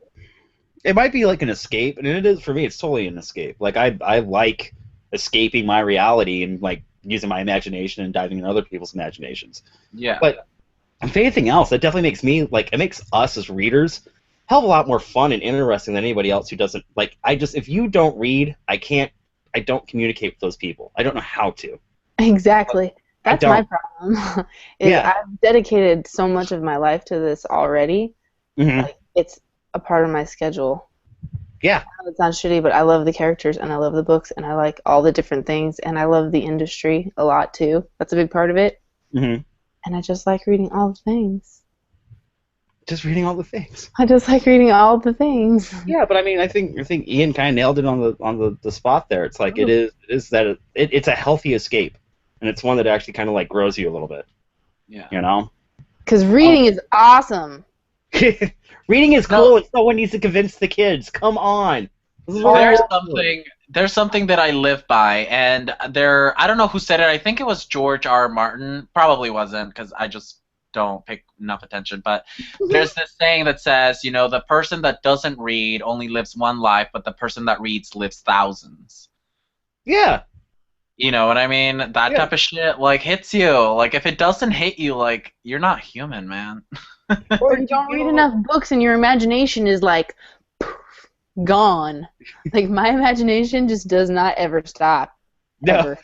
S1: it might be like an escape, and it is for me. It's totally an escape. Like I like escaping my reality and like using my imagination and diving into other people's imaginations.
S3: Yeah.
S1: But if anything else, that definitely makes it makes us as readers a hell of a lot more fun and interesting than anybody else who doesn't. Like, if you don't read, I don't communicate with those people. I don't know how to.
S2: Exactly. That's my problem. I've dedicated so much of my life to this already.
S1: Mm-hmm.
S2: Like, it's a part of my schedule.
S1: Yeah.
S2: I know it sounds shitty, but I love the characters, and I love the books, and I like all the different things, and I love the industry a lot, too. That's a big part of it.
S1: Mm-hmm.
S2: And I just like reading all the things.
S1: Just reading all the things.
S2: I just like reading all the things.
S1: Yeah, but I mean, I think Ian kind of nailed it on the spot there. It's like it's a healthy escape, and it's one that actually kind of like grows you a little bit.
S3: Yeah.
S2: Because reading is awesome.
S1: Reading is cool, and someone needs to convince the kids. Come on.
S3: There's something that I live by, and I don't know who said it. I think it was George R. Martin. Probably wasn't, because I just don't pay enough attention. But there's this saying that says, the person that doesn't read only lives one life, but the person that reads lives thousands.
S1: Yeah.
S3: You know what I mean? That type of shit, like, hits you. Like, if it doesn't hit you, like, you're not human, man.
S2: Or you don't read enough books, and your imagination is like gone. Like, my imagination just does not ever stop.
S1: No.
S2: Ever.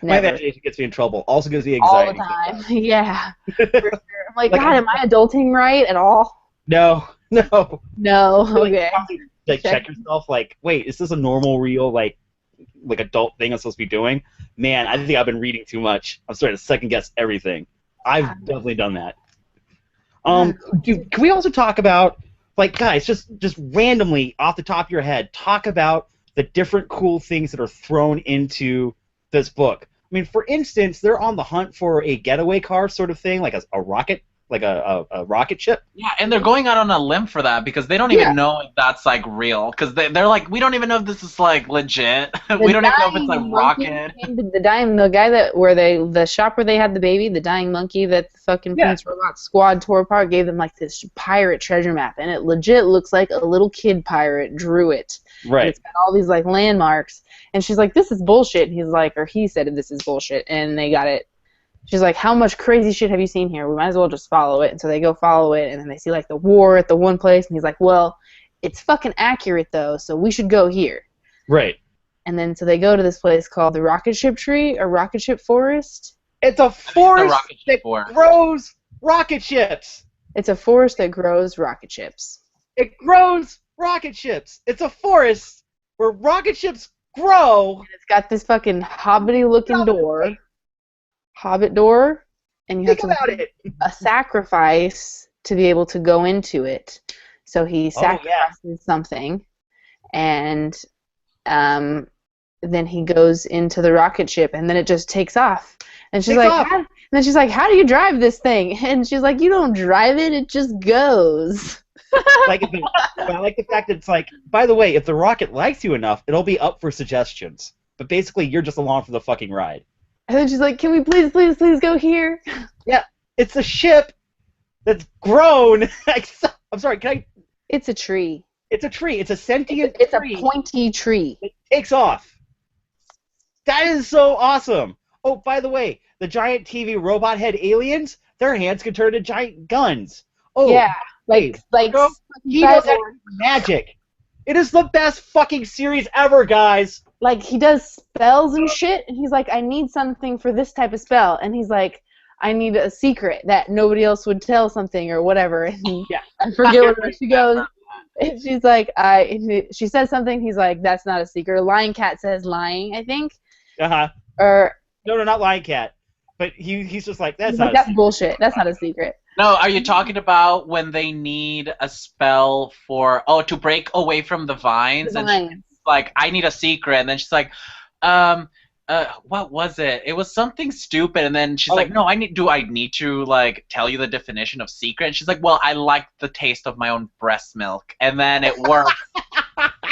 S1: My imagination gets me in trouble. Also gives me anxiety.
S2: All the time. Yeah. For sure. I'm like, God, am I adulting right at all?
S1: No.
S2: Okay.
S1: Check yourself. Like, wait, is this a normal, real, like adult thing I'm supposed to be doing? Man, I think I've been reading too much. I'm starting to second guess everything. I've definitely done that. Dude, can we also talk about, like, guys, just randomly off the top of your head, talk about the different cool things that are thrown into this book? I mean, for instance, they're on the hunt for a getaway car sort of thing, like a rocket, like a rocket ship.
S3: Yeah, and they're going out on a limb for that because they don't even know if that's like real. Because they're like, we don't even know if this is like legit. We don't even know if it's a rocket.
S2: The guy the shop where they had the baby, the dying monkey that the fucking Prince Robot squad tore apart, gave them like this pirate treasure map, and it legit looks like a little kid pirate drew it.
S1: Right.
S2: And it's got all these like landmarks, and she's like, "This is bullshit." And he's like, or he said, "This is bullshit," and they got it. She's like, how much crazy shit have you seen here? We might as well just follow it. And so they go follow it, and then they see, like, the war at the one place, and he's like, well, it's fucking accurate though, so we should go here.
S1: Right.
S2: And then so they go to this place called the Rocket Ship Tree or Rocket Ship Forest.
S1: It's a forest that grows rocket ships.
S2: It's a forest that grows rocket ships.
S1: It grows rocket ships. It's a forest where rocket ships grow.
S2: And it's got this fucking hobbity-looking door. Hobbit door. And you have to make a sacrifice to be able to go into it. So he sacrifices something. And then he goes into the rocket ship, and then it just takes off. And she's like, how do you drive this thing? And she's like, you don't drive it, it just goes.
S1: I like the fact that it's like, by the way, if the rocket likes you enough, it'll be up for suggestions. But basically, you're just along for the fucking ride.
S2: And then she's like, can we please go here?
S1: Yeah, it's a ship that's grown. I'm sorry, can I?
S2: It's a tree.
S1: It's a tree. It's a sentient
S2: tree. It's
S1: a
S2: pointy tree.
S1: It takes off. That is so awesome. Oh, by the way, the giant TV robot head aliens, their hands can turn into giant guns. Oh,
S2: yeah, like
S1: he does magic. It is the best fucking series ever, guys.
S2: Like, he does spells and shit, and he's like, I need something for this type of spell, and he's like, I need a secret that nobody else would tell something or whatever. And I forget what she goes. And she's like, she says something. He's like, that's not a secret. Lion Cat says lying, I think. Or
S1: no, not Lion Cat. But he's just like, that's
S2: bullshit. That's not a secret.
S3: No, are you talking about when they need a spell to break away from the vines? And she's like, I need a secret. And then she's like, what was it? It was something stupid. And then she's like, no, do I need to, like, tell you the definition of secret? And she's like, well, I like the taste of my own breast milk. And then it works.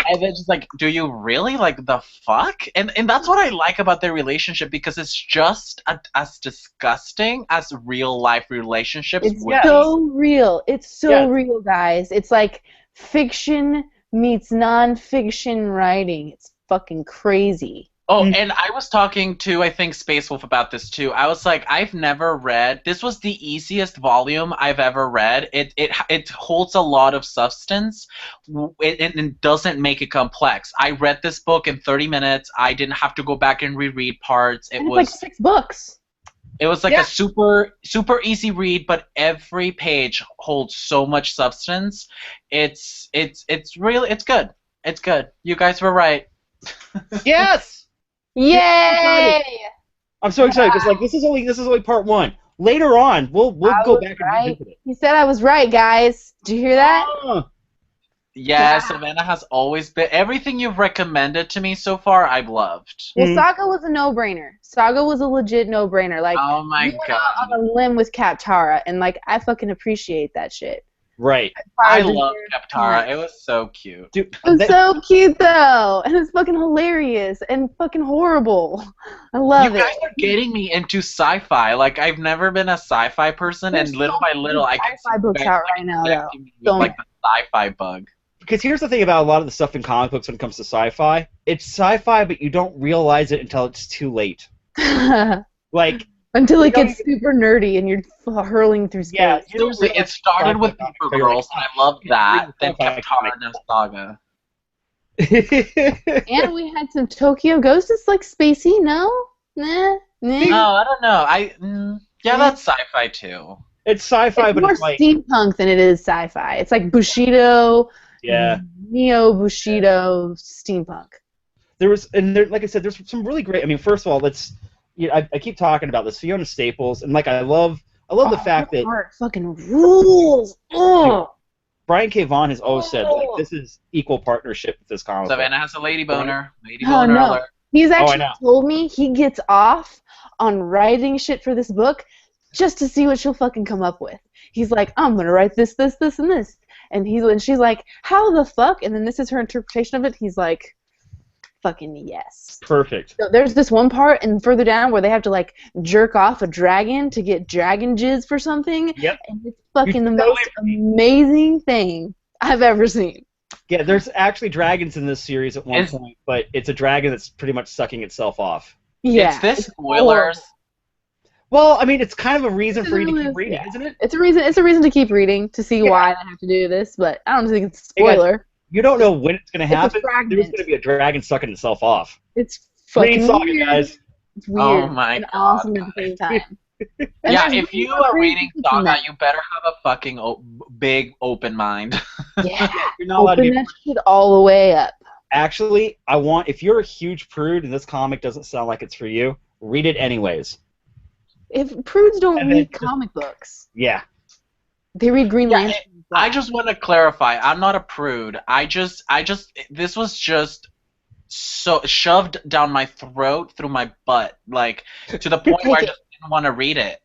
S3: And then she's like, do you really? Like, the fuck? And that's what I like about their relationship, because it's just as disgusting as real-life relationships.
S2: It's so real. It's so real, guys. It's like fiction meets non-fiction writing. It's fucking crazy.
S3: Oh, and I was talking to, I think, Space Wolf about this too. I was like, I've never read. This was the easiest volume I've ever read. It holds a lot of substance, and doesn't make it complex. I read this book in 30 minutes. I didn't have to go back and reread parts. It was
S2: like 6 books.
S3: It was like a super easy read, but every page holds so much substance. It's good. It's good. You guys were right.
S1: Yes.
S2: Yay!
S1: I'm so excited because this is only part 1. Later on, we'll go back and revisit it.
S2: He said I was right, guys. Did you hear that?
S3: Yeah, Savanna has always been. Everything you've recommended to me so far, I've loved.
S2: Well, Saga was a no-brainer. Saga was a legit no-brainer. Like,
S3: oh my god,
S2: on a limb with Kaptara, and like I fucking appreciate that shit.
S1: Right.
S3: I love Kaptara. It was so cute.
S1: Dude,
S2: it was so cute though, and it's fucking hilarious and fucking horrible. I love it.
S3: You guys are getting me into sci-fi. Like, I've never been a sci-fi person, and little by little, I can
S2: sci-fi books out right now though.
S3: With, like, the sci-fi bug.
S1: Because here's the thing about a lot of the stuff in comic books when it comes to sci-fi. It's sci-fi, but you don't realize it until it's too late. Like,
S2: until it gets super nerdy and you're hurling through space.
S3: Yeah, seriously, it started with Paper Girls, and I loved that. Then Kaptara and Saga.
S2: And we had some Tokyo Ghosts. It's like spacey, no? Nah.
S3: No, I don't know. That's sci-fi too.
S1: It's sci-fi, but
S2: it's more steampunk than it is sci-fi. It's like Bushido.
S1: Yeah.
S2: Neo Bushido steampunk.
S1: Like I said, there's some really great. I mean, first of all, I keep talking about this Fiona Staples, and like I love the fact that
S2: art fucking rules.
S1: Brian K. Vaughan has always said like this is equal partnership with this comic.
S3: Savannah has a lady boner. Lady boner alert.
S2: He's actually told me he gets off on writing shit for this book just to see what she'll fucking come up with. He's like, I'm gonna write this, this, this, and this, and she's like, how the fuck? And then this is her interpretation of it. He's like, fucking yes.
S1: Perfect.
S2: So there's this one part and further down where they have to like jerk off a dragon to get dragon jizz for something.
S1: Yep.
S2: And it's fucking the most amazing thing I've ever seen.
S1: Yeah, there's actually dragons in this series at one point, but it's a dragon that's pretty much sucking itself off.
S3: Yeah. Is this spoilers?
S1: Well, I mean, it's kind of a reason for you to keep reading, isn't it?
S2: It's a reason to keep reading to see why I have to do this, but I don't think it's a spoiler.
S1: You don't know when it's gonna
S2: It's a
S1: happen.
S2: fragment.
S1: There's gonna be a dragon sucking itself off.
S2: It's
S1: Read
S2: fucking
S1: Saga,
S2: weird.
S1: guys.
S2: It's weird
S3: Oh my
S2: and
S3: God.
S2: awesome at the same time. And
S3: Yeah,
S2: there's
S3: if you
S2: really
S3: are
S2: crazy
S3: reading
S2: things in
S3: Saga,
S2: that.
S3: you better have a fucking big open mind.
S2: Yeah,
S1: You're not allowed to
S2: open
S1: be.
S2: that shit all the way up.
S1: Actually, if you're a huge prude and this comic doesn't sound like it's for you, read it anyways.
S2: If prudes don't
S1: And then
S2: read
S1: just-
S2: comic books,
S1: Yeah.
S2: they read Green
S3: Yeah,
S2: Lantern.
S3: I just want to clarify. I'm not a prude. This was just so shoved down my throat through my butt, like to the point where I just didn't want to read it.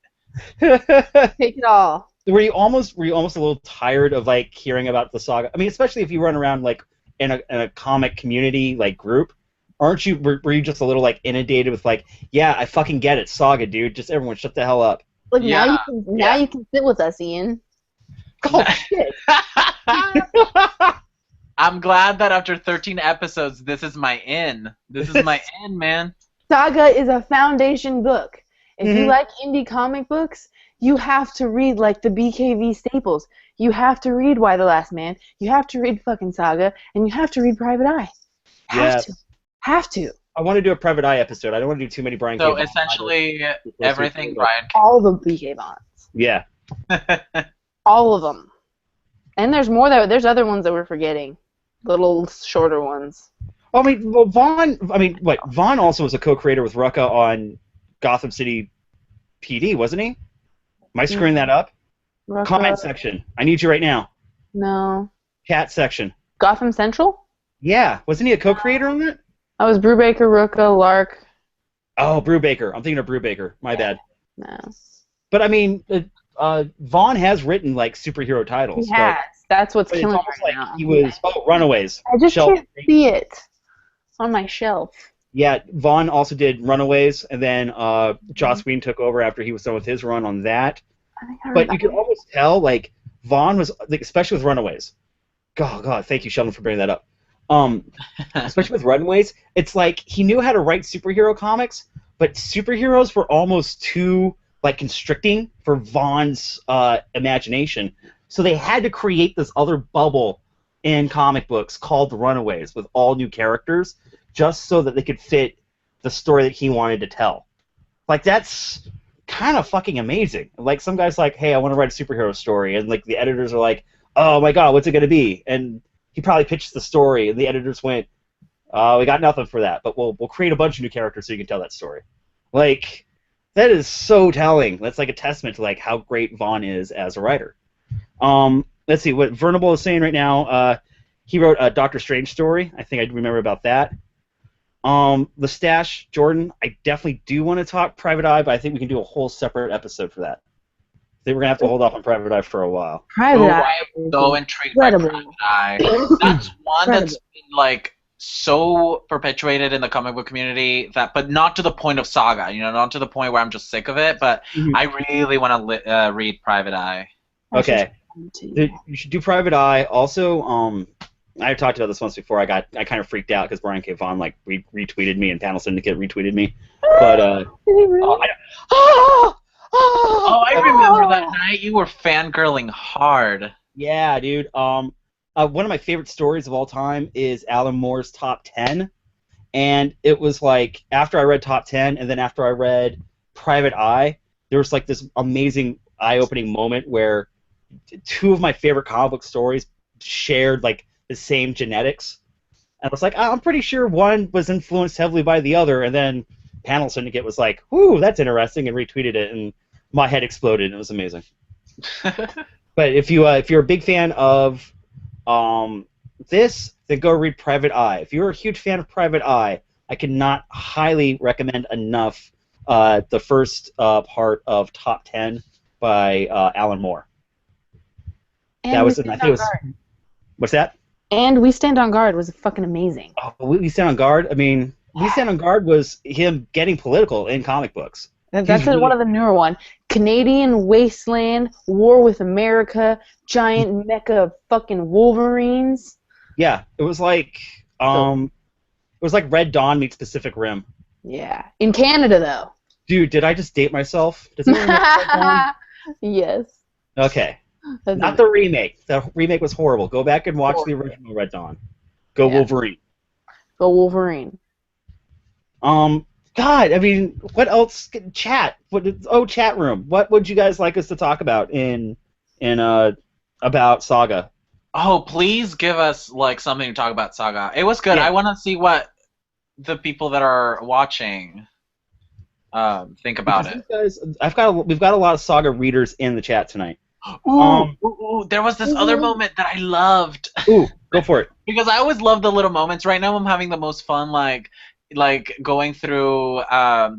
S2: Take it all.
S1: Were you almost a little tired of like hearing about the Saga? I mean, especially if you run around like in a comic community like group, aren't you? Were you just a little like inundated with like, yeah, I fucking get it, Saga, dude. Just everyone shut the hell up.
S2: Look,
S3: Yeah,
S2: now you can sit with us, Ian.
S1: Oh shit.
S3: I'm glad that after 13 episodes, this is my in. This is my in, man.
S2: Saga is a foundation book. If you
S1: Mhm.
S2: like indie comic books, you have to read like the BKV staples. You have to read Why the Last Man. You have to read fucking Saga, and you have to read Private Eye. Have to.
S1: I want to do a Private Eye episode. I don't want to do too many Brian.
S3: So
S1: K. Vaughan
S3: essentially,
S1: titles.
S3: everything Brian.
S2: All the BK bonds.
S1: Yeah.
S2: All of them. And there's more there's other ones that we're forgetting. Little shorter ones.
S1: I mean, well, Vaughan. I mean, what? Vaughan also was a co-creator with Rucka on Gotham City PD, wasn't he? Am I screwing that up?
S2: Rucka.
S1: Comment section. I need you right now.
S2: No.
S1: Chat section.
S2: Gotham Central?
S1: Yeah, wasn't he a co-creator on that?
S2: I was Brubaker, Rucka, Lark.
S1: Oh, Brubaker. I'm thinking of Brubaker. My bad.
S2: No.
S1: But I mean, Vaughan has written like superhero titles.
S2: He has. That's what's
S1: But it's
S2: killing
S1: almost
S2: right
S1: like
S2: now.
S1: he was. Oh, Runaways.
S2: I just
S1: Shelf.
S2: can't see it on my shelf.
S1: Yeah, Vaughan also did Runaways, and then Joss Whedon took over after he was done with his run on that.
S2: I think I read
S1: But
S2: that
S1: you can
S2: one.
S1: almost tell, like, Vaughan was, like, especially with Runaways. God, thank you, Sheldon, for bringing that up. Especially with Runaways, it's like he knew how to write superhero comics, but superheroes were almost too, like, constricting for Vaughn's imagination. So they had to create this other bubble in comic books called the Runaways with all new characters, just so that they could fit the story that he wanted to tell. Like, that's kind of fucking amazing. Like, some guy's like, hey, I want to write a superhero story, and, like, the editors are like, oh, my God, what's it going to be? And he probably pitched the story, and the editors went, we got nothing for that, but we'll create a bunch of new characters so you can tell that story. Like, that is so telling. That's, like, a testament to, like, how great Vaughan is as a writer. Let's see, what Vernable is saying right now, he wrote a Doctor Strange story. I think I remember about that. The Stash, Jordan, I definitely do want to talk Private Eye, but I think we can do a whole separate episode for that. I think we're going to have to hold off on Private Eye for a while.
S2: Private
S3: Oh,
S2: Eye.
S3: I'm so intrigued by
S2: Incredible.
S3: Private Eye. That's one that's been, like, so perpetuated in the comic book community, but not to the point of Saga, not to the point where I'm just sick of it, but I really want to read Private Eye.
S1: Okay. You should do Private Eye. Also, I've talked about this once before. I kind of freaked out because Brian K. Vaughan like retweeted me and Panel Syndicate retweeted me. But
S2: Did he really?
S3: Oh, I remember that night. You were fangirling hard.
S1: Yeah, dude. One of my favorite stories of all time is Alan Moore's Top 10. And it was like, after I read Top 10 and then after I read Private Eye, there was like this amazing eye-opening moment where two of my favorite comic book stories shared like the same genetics. And I was like, I'm pretty sure one was influenced heavily by the other, and then Panel Syndicate was like, whoo, that's interesting, and retweeted it, and my head exploded, and it was amazing. But if you're a big fan of this, then go read Private Eye. If you're a huge fan of Private Eye, I cannot highly recommend enough the first part of Top 10 by Alan Moore.
S2: And
S1: That was,
S2: We
S1: I
S2: Stand
S1: think it
S2: on
S1: was.
S2: Guard.
S1: What's that?
S2: And We Stand on Guard was fucking amazing.
S1: Oh, We Stand on Guard. I mean, We Stand on Guard was him getting political in comic books.
S2: That's one of the newer one. Canadian Wasteland, War with America, giant mecha fucking Wolverines.
S1: Yeah, it was like Red Dawn meets Pacific Rim.
S2: Yeah. In Canada though.
S1: Dude, did I just date myself? Does anyone know Red Dawn?
S2: Yes.
S1: Okay. Not the remake. The remake was horrible. Go back and watch the original Red Dawn. Go Wolverine.
S2: Go Wolverine.
S1: God, I mean, what else? Chat. Chat room. What would you guys like us to talk about about Saga?
S3: Oh, please give us like something to talk about Saga. It was good.
S1: Yeah.
S3: I want to see what the people that are watching think about it.
S1: Guys, we've got a lot of Saga readers in the chat tonight.
S3: There was this other moment that I loved.
S1: Ooh, go for it.
S3: Because I always love the little moments. Right now, I'm having the most fun, like going through. I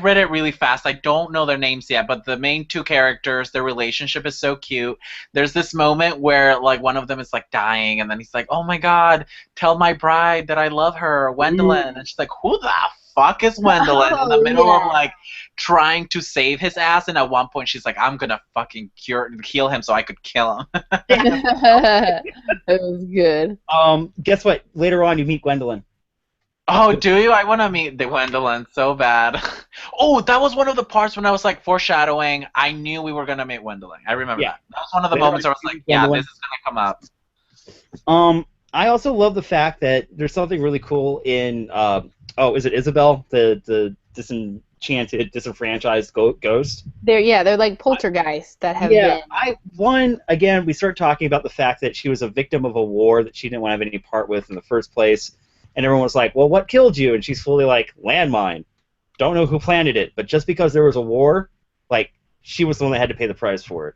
S3: read it really fast. I don't know their names yet, but the main two characters, their relationship is so cute. There's this moment where like one of them is like dying, and then he's like, "Oh my God, tell my bride that I love her, Gwendolyn." And she's like, "Who the fuck is Gwendolyn?" In the middle of like trying to save his ass, and at one point she's like, "I'm gonna fucking heal him so I could kill him."
S2: It was good.
S1: Guess what? Later on, you meet Gwendolyn.
S3: Oh, do you? I want to meet the Gwendolyn so bad. Oh, that was one of the parts when I was like foreshadowing. I knew we were gonna meet Gwendolyn. I remember that. That was one of the moments where I was like, "Yeah, this is gonna come up."
S1: I also love the fact that there's something really cool in is it Isabel, the disenfranchised ghost?
S2: They're like poltergeists that have been.
S1: Again, we start talking about the fact that she was a victim of a war that she didn't want to have any part with in the first place. And everyone was like, well, what killed you? And she's fully like, landmine. Don't know who planted it, but just because there was a war, like, she was the one that had to pay the price for it.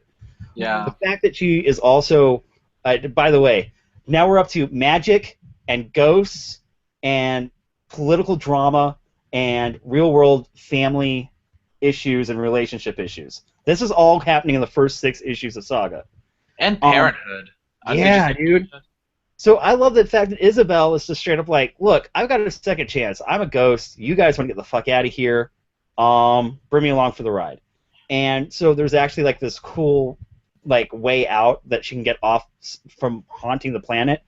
S3: Yeah.
S1: The fact that she is also, by the way, now we're up to magic and ghosts and political drama and real-world family issues and relationship issues. This is all happening in the first 6 issues of Saga.
S3: And parenthood.
S1: Yeah, dude. So I love the fact that Isabel is just straight up like, look, I've got a second chance. I'm a ghost. You guys want to get the fuck out of here. Bring me along for the ride. And so there's actually like this cool like way out that she can get off from haunting the planet,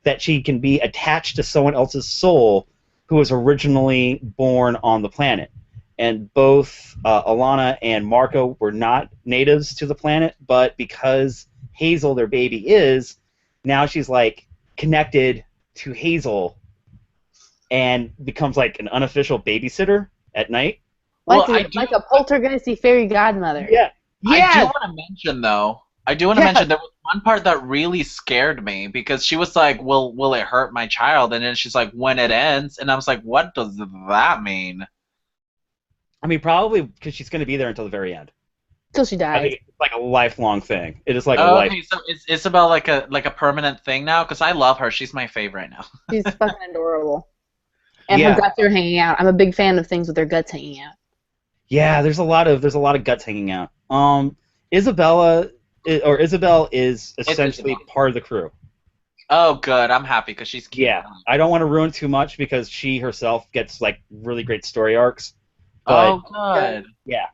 S1: that she can be attached to someone else's soul who was originally born on the planet. And both Alana and Marco were not natives to the planet, but because Hazel, their baby, is, now she's like connected to Hazel and becomes like an unofficial babysitter at night.
S2: Like a poltergeisty fairy godmother.
S1: Yeah.
S3: I do want to mention though. There was one part that really scared me because she was like, "Will it hurt my child?" And then she's like, "When it ends," and I was like, "What does that mean?"
S1: I mean, probably because she's going to be there until the very end.
S2: Till she dies.
S1: I think it's like a lifelong thing. It is like a life.
S3: Okay, so is Isabel like a permanent thing now? Because I love her. She's my favorite now.
S2: She's fucking adorable. And her guts are hanging out. I'm a big fan of things with their guts hanging out.
S1: Yeah, there's a lot of guts hanging out. Isabel is essentially part of the crew.
S3: Oh, good. I'm happy because she's cute.
S1: Yeah, I don't want to ruin too much because she herself gets like really great story arcs. But,
S3: good.
S1: Yeah,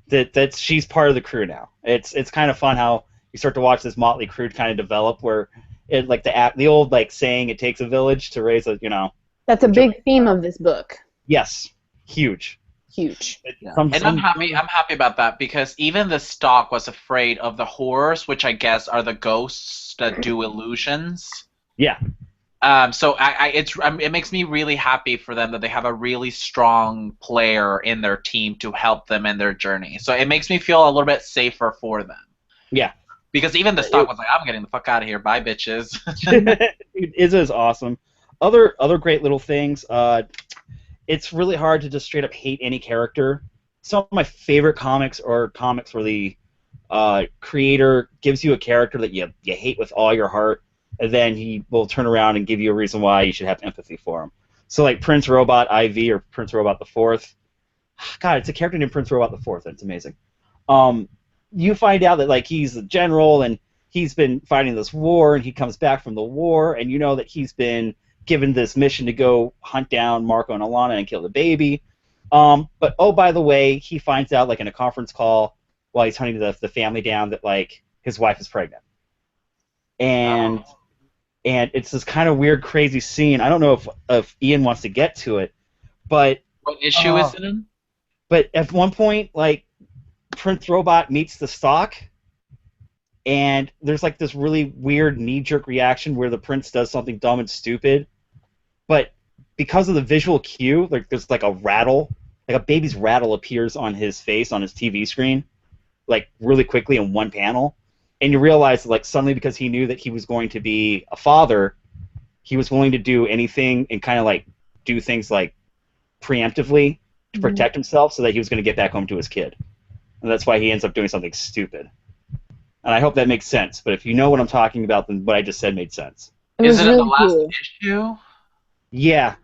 S1: that she's part of the crew now. It's kind of fun how you start to watch this motley crew kind of develop, where it like the old like saying, "It takes a village to raise a,"
S2: That's a big theme of this book.
S1: Yes, huge.
S3: Yeah. I'm happy about that because even the stock was afraid of the horrors, which I guess are the ghosts that do illusions.
S1: Yeah.
S3: So it makes me really happy for them that they have a really strong player in their team to help them in their journey. So it makes me feel a little bit safer for them.
S1: Yeah.
S3: Because even the stock was like, "I'm getting the fuck out of here. Bye, bitches."
S1: Izza is awesome. Other great little things. It's really hard to just straight up hate any character. Some of my favorite comics are comics where the creator gives you a character that you hate with all your heart, and then he will turn around and give you a reason why you should have empathy for him. So like Prince Robot IV or Prince Robot the Fourth. God, it's a character named Prince Robot the Fourth, and it's amazing. You find out that like he's a general and he's been fighting this war, and he comes back from the war, and you know that he's been given this mission to go hunt down Marco and Alana and kill the baby. But oh, by the way, he finds out like in a conference call while he's hunting the family down that like his wife is pregnant. And it's this kind of weird, crazy scene. I don't know if Ian wants to get to it, but
S3: what issue is it in?
S1: But at one point, like Prince Robot meets the stock, and there's like this really weird knee-jerk reaction where the prince does something dumb and stupid, but because of the visual cue, like there's like a rattle, like a baby's rattle appears on his face on his TV screen, like really quickly in one panel, and you realize that, like, suddenly because he knew that he was going to be a father, he was willing to do anything and kind of like do things like preemptively to protect himself so that he was going to get back home to his kid. And that's why he ends up doing something stupid. And I hope that makes sense. But if you know what I'm talking about, then what I just said made sense.
S3: Is it in the last issue?
S1: Yeah.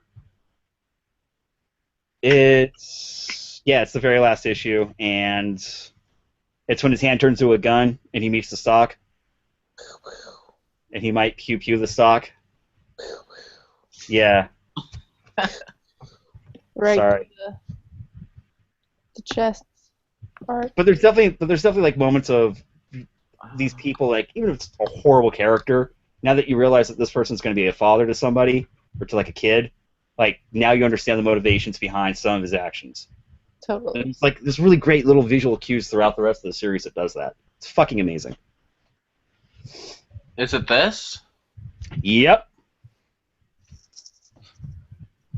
S1: It's the very last issue, and it's when his hand turns to a gun and he meets the stock. And he might pew the stock. Yeah.
S2: Right.
S1: Sorry.
S2: The chest part.
S1: But there's definitely like moments of these people, like, even if it's a horrible character, now that you realize that this person's going to be a father to somebody or to like a kid, like now you understand the motivations behind some of his actions.
S2: Totally.
S1: And it's like there's really great little visual cues throughout the rest of the series that does that. It's fucking amazing.
S3: Is it this?
S1: Yep.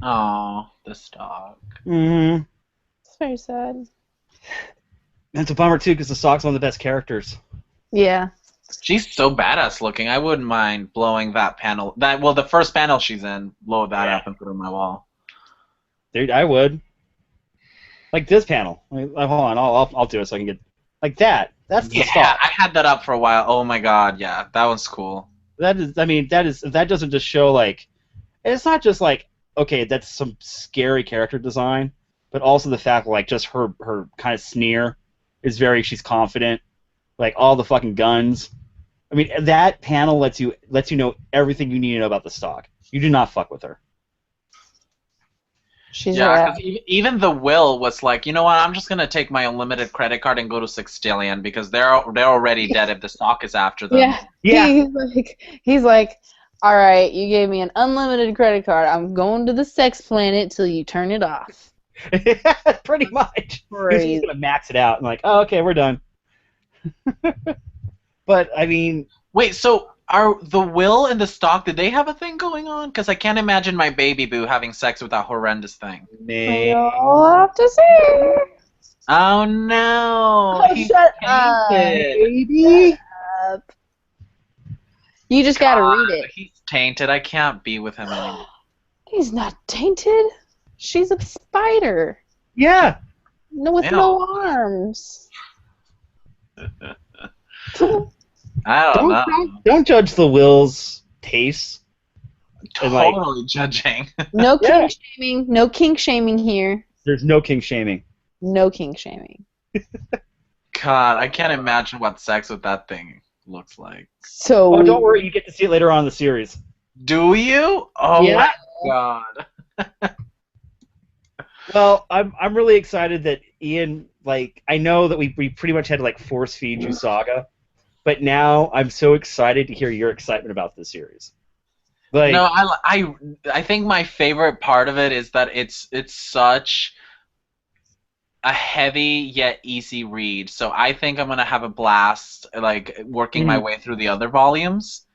S3: Oh, this dog.
S1: Mm-hmm.
S2: It's very sad.
S1: And it's a bummer too because the stock's one of the best characters.
S2: Yeah.
S3: She's so badass looking. I wouldn't mind blowing that panel. The first panel she's in, blow that up and put it on my wall.
S1: Dude, I would. Like this panel. Hold on, I'll do it so I can get like that. That's the stock.
S3: Yeah, I had that up for a while. Oh my god, yeah, that one's cool.
S1: That doesn't just show like, it's not just like, okay, that's some scary character design, but also the fact like just her kind of sneer is she's confident, like all the fucking guns. I mean, that panel lets you know everything you need to know about the stock. You do not fuck with her.
S2: She's
S3: because even the Will was like, you know what? I'm just gonna take my unlimited credit card and go to Sextillion because they're already dead if the stock is after them.
S2: Yeah. He's like, all right, you gave me an unlimited credit card. I'm going to the sex planet till you turn it off.
S1: Pretty much.
S2: Crazy.
S1: He's gonna max it out and like, oh, okay, we're done. But I mean,
S3: wait, so are the Will and the stock? Did they have a thing going on? Because I can't imagine my baby boo having sex with that horrendous thing.
S2: You'll have to see.
S3: Oh no!
S2: Oh, shut up, baby. Shut up. You just gotta read it.
S3: He's tainted. I can't be with him anymore.
S2: He's not tainted. She's a spider.
S1: Yeah.
S2: No, with no arms.
S3: I don't know.
S1: Don't judge the Will's tastes.
S3: Totally judging.
S2: No kink shaming. No kink shaming here.
S1: There's no kink shaming.
S2: No kink shaming.
S3: God, I can't imagine what sex with that thing looks like.
S2: So.
S1: Oh, don't worry. You get to see it later on in the series.
S3: Do you? Oh
S1: yeah.
S3: My God.
S1: Well, I'm really excited that Ian, like, I know that we pretty much had to like force feed you Saga, but now I'm so excited to hear your excitement about this series. Like,
S3: no, I think my favorite part of it is that it's such a heavy yet easy read. So I think I'm gonna have a blast like working my way through the other volumes.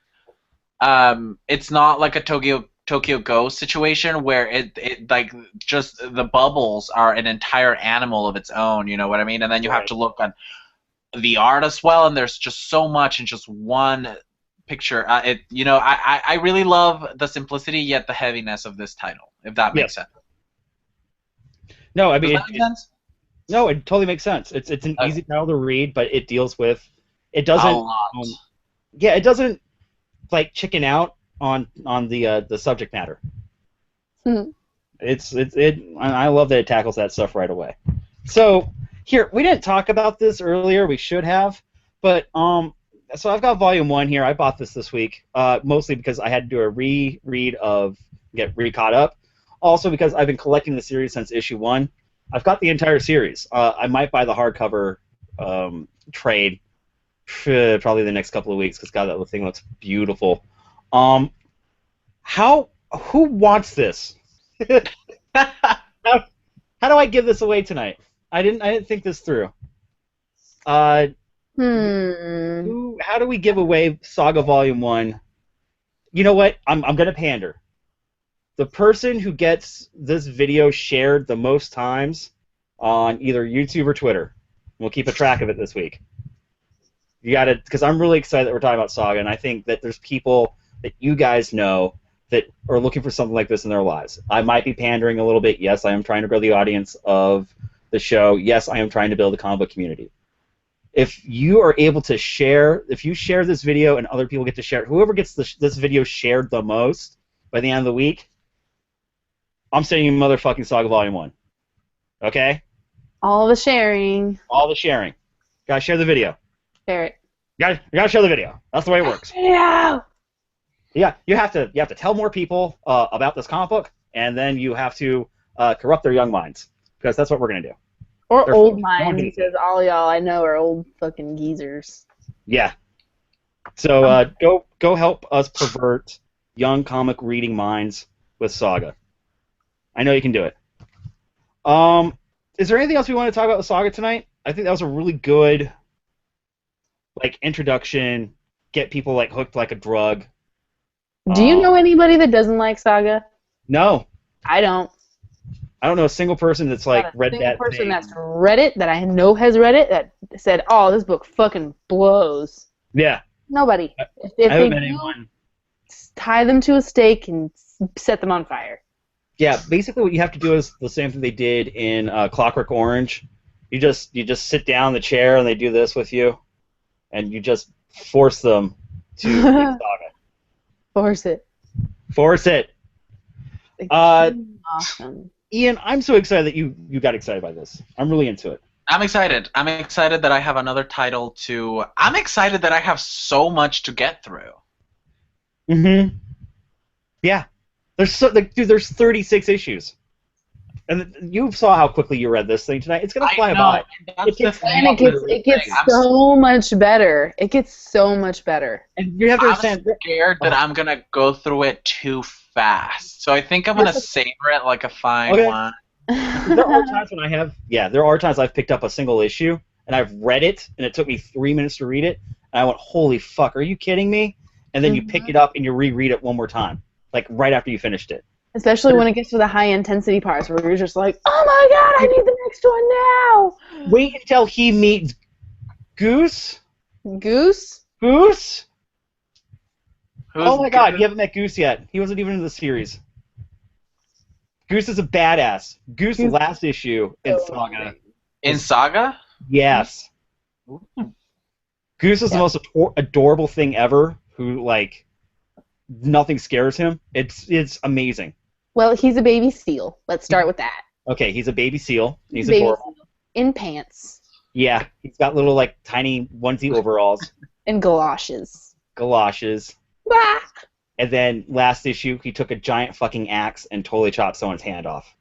S3: It's not like a Tokyo Ghost situation where it like just the bubbles are an entire animal of its own, you know what I mean? And then you have to look at the art as well, and there's just so much in just one picture. I really love the simplicity yet the heaviness of this title, if that makes sense.
S1: No, I mean,
S3: does that make sense?
S1: No, it totally makes sense. It's an easy title to read, but it deals with it doesn't.
S3: A lot.
S1: It doesn't like chicken out on the subject matter. I love that it tackles that stuff right away. So here, we didn't talk about this earlier. We should have, but so I've got volume 1 here. I bought this week, mostly because I had to do a reread of get re-caught up. Also because I've been collecting the series since issue 1. I've got the entire series. I might buy the hardcover trade probably the next couple of weeks because God, that thing looks beautiful. Who wants this? How do I give this away tonight? I didn't think this through. How do we give away Saga Volume 1? You know what? I'm going to pander. The person who gets this video shared the most times on either YouTube or Twitter. We'll keep a track of it this week. You got to, because I'm really excited that we're talking about Saga, and I think that there's people that you guys know that are looking for something like this in their lives. I might be pandering a little bit. Yes, I am trying to grow the audience of the show. Yes, I am trying to build a comic book community. If you are able to share, if you share this video and other people get to share it, whoever gets this video shared the most by the end of the week, I'm sending you motherfucking Saga Volume 1. Okay?
S2: All the sharing.
S1: All the sharing. Gotta share the video.
S2: Share it.
S1: You gotta share the video. That's the way it works.
S2: Yeah.
S1: Yeah, you have to tell more people about this comic book, and then you have to corrupt their young minds, because that's what we're gonna do.
S2: Or
S1: They're
S2: old minds, because all y'all I know are old fucking geezers.
S1: Yeah. So go help us pervert young comic reading minds with Saga. I know you can do it. Is there anything else we want to talk about with Saga tonight? I think that was a really good introduction. Get people hooked like a drug.
S2: Do you know anybody that doesn't like Saga?
S1: No.
S2: I don't.
S1: I don't know a single person that's read that thing.
S2: Single person that's read it, that I know has read it, that said, "Oh, this book fucking blows."
S1: Yeah.
S2: Nobody. If
S1: I haven't
S2: they
S1: met
S2: do,
S1: anyone.
S2: tie them to a stake and set them on fire.
S1: Yeah, basically what you have to do is the same thing they did in Clockwork Orange. You just sit down in the chair and they do this with you, and you just force them to read Saga.
S2: Force it.
S1: Force it.
S2: It's awesome.
S1: Ian, I'm so excited that you got excited by this. I'm really into it.
S3: I'm excited. I'm excited that I have another title to... I'm excited that I have so much to get through.
S1: Mm-hmm. Yeah. There's 36 issues. And you saw how quickly you read this thing tonight. It's going to fly by.
S2: It gets so much better. It gets so much better.
S1: And you have to understand...
S3: I'm scared that I'm going to go through it too fast. So I think I'm going to savor it like a fine wine.
S1: There are times when there are times I've picked up a single issue, and I've read it, and it took me 3 minutes to read it, and I went, holy fuck, are you kidding me? And then you pick it up and you reread it one more time, right after you finished it.
S2: Especially when it gets to the high-intensity parts where you're just like, oh my god, I need the next one now!
S1: Wait until he meets Goose?
S2: Goose?
S1: Goose?
S3: Oh
S1: my god, you haven't met Goose yet. He wasn't even in the series. Goose is a badass. Goose last issue in Saga.
S3: In Saga?
S1: Yes. Ooh. Goose is the most adorable thing ever, who, nothing scares him. It's amazing.
S2: Well, he's a baby seal. Let's start with that.
S1: Okay, he's a baby seal. He's adorable.
S2: Seal. In pants.
S1: Yeah, he's got little, tiny onesie overalls.
S2: And galoshes. Ah!
S1: And then last issue, he took a giant fucking axe and totally chopped someone's hand off.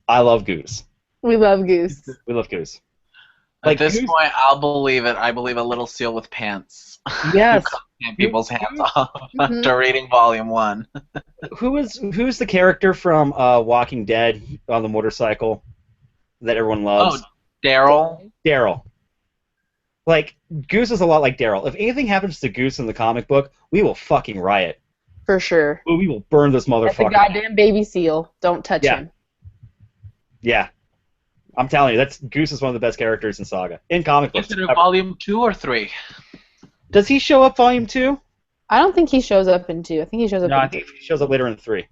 S1: I love Goose.
S2: We love Goose.
S1: We love Goose.
S3: At this point, I'll believe it. I believe a little seal with pants.
S1: Yes.
S3: People's hands off after reading Volume 1.
S1: Who's the character from Walking Dead on the motorcycle that everyone loves?
S3: Oh, Daryl.
S1: Daryl. Goose is a lot like Daryl. If anything happens to Goose in the comic book, we will fucking riot.
S2: For sure.
S1: We will burn this motherfucker.
S2: That's a goddamn baby seal. Don't touch him.
S1: Yeah. I'm telling you, Goose is one of the best characters in Saga. In comic books.
S3: Is it Volume 2 or 3?
S1: Does he show up Volume 2?
S2: I don't think he shows up in 2. I think he shows up in 2.
S1: I think he shows up later in 3.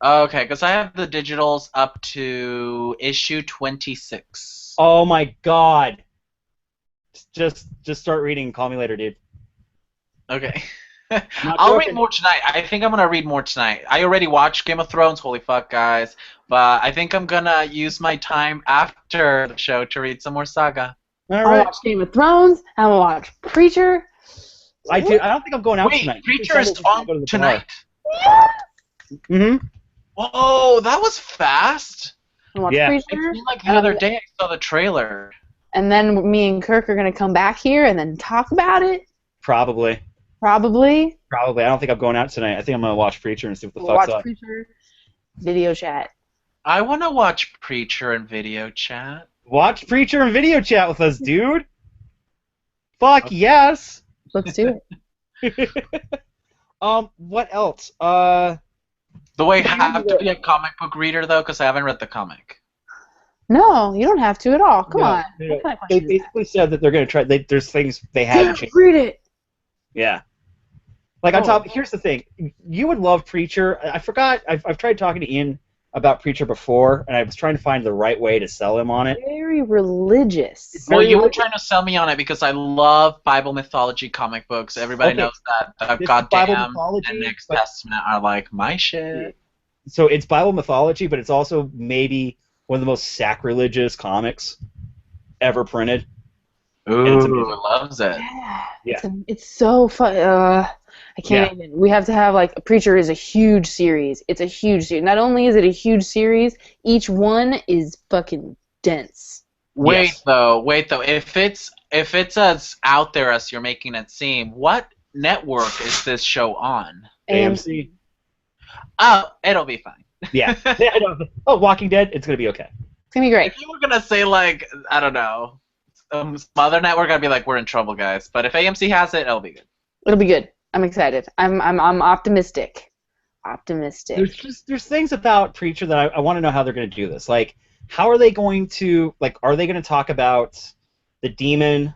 S3: Okay, because I have the digitals up to issue 26.
S1: Oh my god. Just start reading and call me later, dude.
S3: Okay. I'll read more tonight. I think I'm going to read more tonight. I already watched Game of Thrones. Holy fuck, guys. But I think I'm going to use my time after the show to read some more Saga.
S1: All right.
S2: I'll watch Game of Thrones. I'll watch Preacher.
S1: I don't think I'm going out tonight.
S3: Preacher is on tonight.
S2: Yeah.
S1: Mm-hmm.
S3: Whoa, that was fast.
S2: I'll watch
S1: Yeah.
S2: Preacher.
S3: It seemed like the other day I saw the trailer.
S2: And then me and Kirk are going to come back here and then talk about it.
S1: Probably.
S2: I
S1: don't think I'm going out tonight. I think I'm going to watch Preacher and see what the fuck's up.
S2: Watch Preacher. Video chat.
S3: I want to watch Preacher and video chat.
S1: Watch Preacher and video chat with us, dude. Fuck yes.
S2: Let's do it.
S1: What else?
S3: Do I have to be a comic book reader though? Because I haven't read the comic.
S2: No, you don't have to at all. Come
S1: No,
S2: on.
S1: no,
S2: What kind of
S1: they
S2: question is that?
S1: basically said that they're going to try. There's things they had to change.
S2: Read it.
S1: Yeah. Like on top, here's the thing. You would love Preacher. I forgot. I've tried talking to Ian about Preacher before, and I was trying to find the right way to sell him on it.
S2: Very religious.
S3: Well, you were trying to sell me on it because I love Bible mythology comic books. Everybody knows that. Goddamn and Next Testament are like my shit.
S1: So it's Bible mythology, but it's also maybe one of the most sacrilegious comics ever printed.
S3: Ooh, loves it.
S2: Yeah. It's so fun. I can't even. We have to have, like, Preacher is a huge series. It's a huge series. Not only is it a huge series, each one is fucking dense.
S3: Wait though. If it's as out there as you're making it seem, what network is this show on?
S1: AMC.
S3: Oh, it'll be fine.
S1: Yeah. I know. Oh, Walking Dead. It's gonna be okay.
S2: It's gonna be great.
S3: If you were gonna say, like, I don't know, some other network, I'd be like, we're in trouble, guys. But if AMC has it, it'll be good.
S2: It'll be good. I'm excited. I'm optimistic.
S1: There's things about Preacher that I want to know how they're going to do this. Like, how are they going to, like, are they going to talk about the demon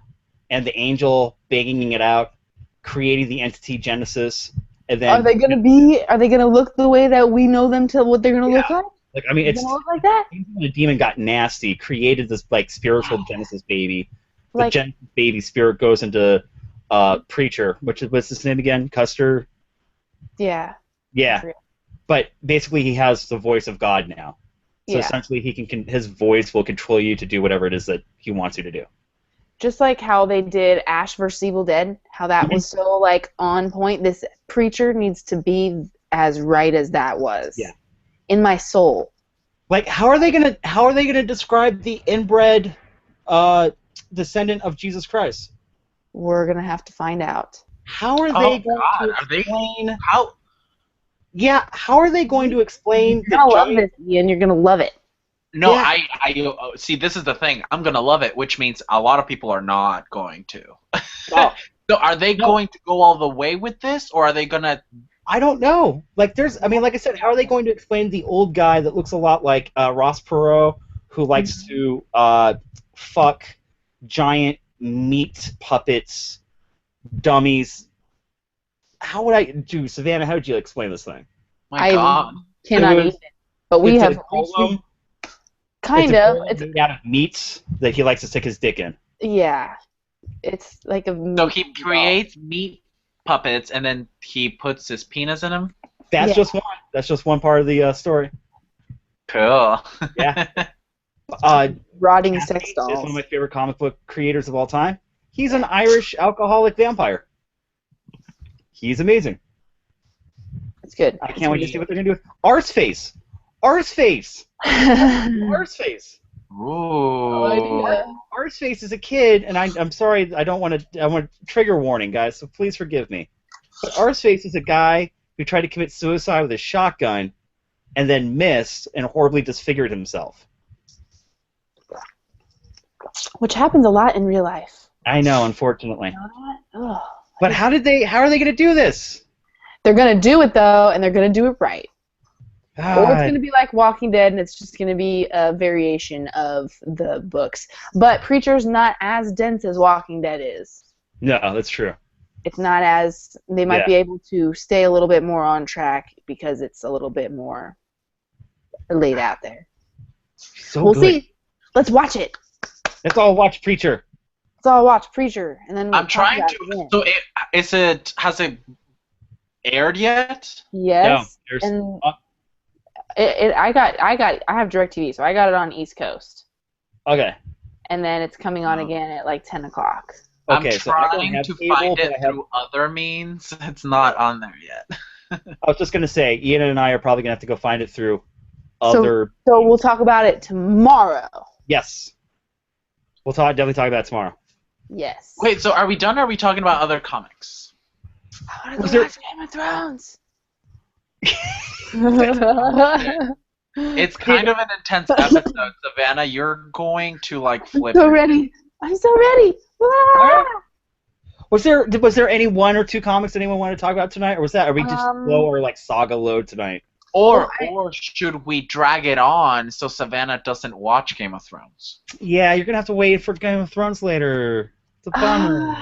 S1: and the angel banging it out, creating the entity Genesis, and then
S2: are they gonna look the way that we know them to what they're gonna look like?
S1: Like, I mean, it's
S2: look like that.
S1: The demon got nasty, created this like spiritual Genesis baby. The Genesis baby spirit goes into Preacher, what's his name again? Custer.
S2: Yeah.
S1: Yeah. But basically, he has the voice of God now. So essentially, his voice will control you to do whatever it is that he wants you to do.
S2: Just like how they did Ash vs. Evil Dead, how that was so, like, on point. This Preacher needs to be as right as that was.
S1: Yeah.
S2: In my soul.
S1: Like, how are they gonna describe the inbred descendant of Jesus Christ?
S2: We're gonna have to find out.
S1: How are they going to explain? How are they going to explain?
S2: You're gonna love this, Ian. You're gonna love it.
S3: No, I see. This is the thing. I'm gonna love it, which means a lot of people are not going to.
S1: Oh.
S3: So, are they going to go all the way with this, or are they gonna?
S1: I don't know. Like, like I said, how are they going to explain the old guy that looks a lot like Ross Perot, who likes to fuck giant meat puppets, dummies? How would I do, Savanna? How would you explain this thing?
S3: My God,
S2: cannot even. But we have kind of.
S1: It's made out of meats that he likes to stick his dick in.
S2: Yeah, it's like a.
S3: So he creates meat puppets and then he puts his penis in them.
S1: That's just one. That's just one part of the story.
S3: Cool.
S1: Yeah.
S2: Rotting sex dolls.
S1: Is one of my favorite comic book creators of all time. He's an Irish alcoholic vampire. He's amazing.
S2: It's good.
S1: I can't wait to see what they're gonna do with Arseface. Arseface. Arseface.
S3: Ooh.
S1: Arseface is a kid, and I'm sorry. I want a trigger warning, guys. So please forgive me. But Arseface is a guy who tried to commit suicide with a shotgun, and then missed and horribly disfigured himself.
S2: Which happens a lot in real life.
S1: I know, unfortunately.
S2: You know what? Ugh.
S1: But how are they going to do this?
S2: They're going to do it, though, and they're going to do it right.
S1: God.
S2: Or it's going to be like Walking Dead, and it's just going to be a variation of the books. But Preacher's not as dense as Walking Dead is.
S1: No, that's true.
S2: It's not as... They might be able to stay a little bit more on track because it's a little bit more laid out there.
S1: So
S2: we'll see. Let's watch it.
S1: Let's all watch Preacher.
S2: Let's all watch Preacher, and then
S3: I'm trying to. So has it aired yet?
S2: Yes.
S1: No,
S2: and I have DirecTV, so I got it on East Coast.
S1: Okay.
S2: And then it's coming on again at like 10 o'clock.
S1: Okay,
S3: I'm trying to find it through other means. It's not on there yet.
S1: I was just gonna say, Ian and I are probably gonna have to go find it through other.
S2: So we'll talk about it tomorrow.
S1: Yes. We'll definitely talk about it tomorrow.
S2: Yes.
S3: Wait, so are we done, or are we talking about other comics?
S2: I want to watch Game of Thrones.
S3: It's kind of an intense episode, Savanna. You're going to, like, flip.
S2: I'm so ready. Ah!
S1: Was there any one or two comics anyone wanted to talk about tonight, or are we just slow or like Saga load tonight?
S3: Or should we drag it on so Savanna doesn't watch Game of Thrones?
S1: Yeah, you're gonna have to wait for Game of Thrones later. It's a bummer.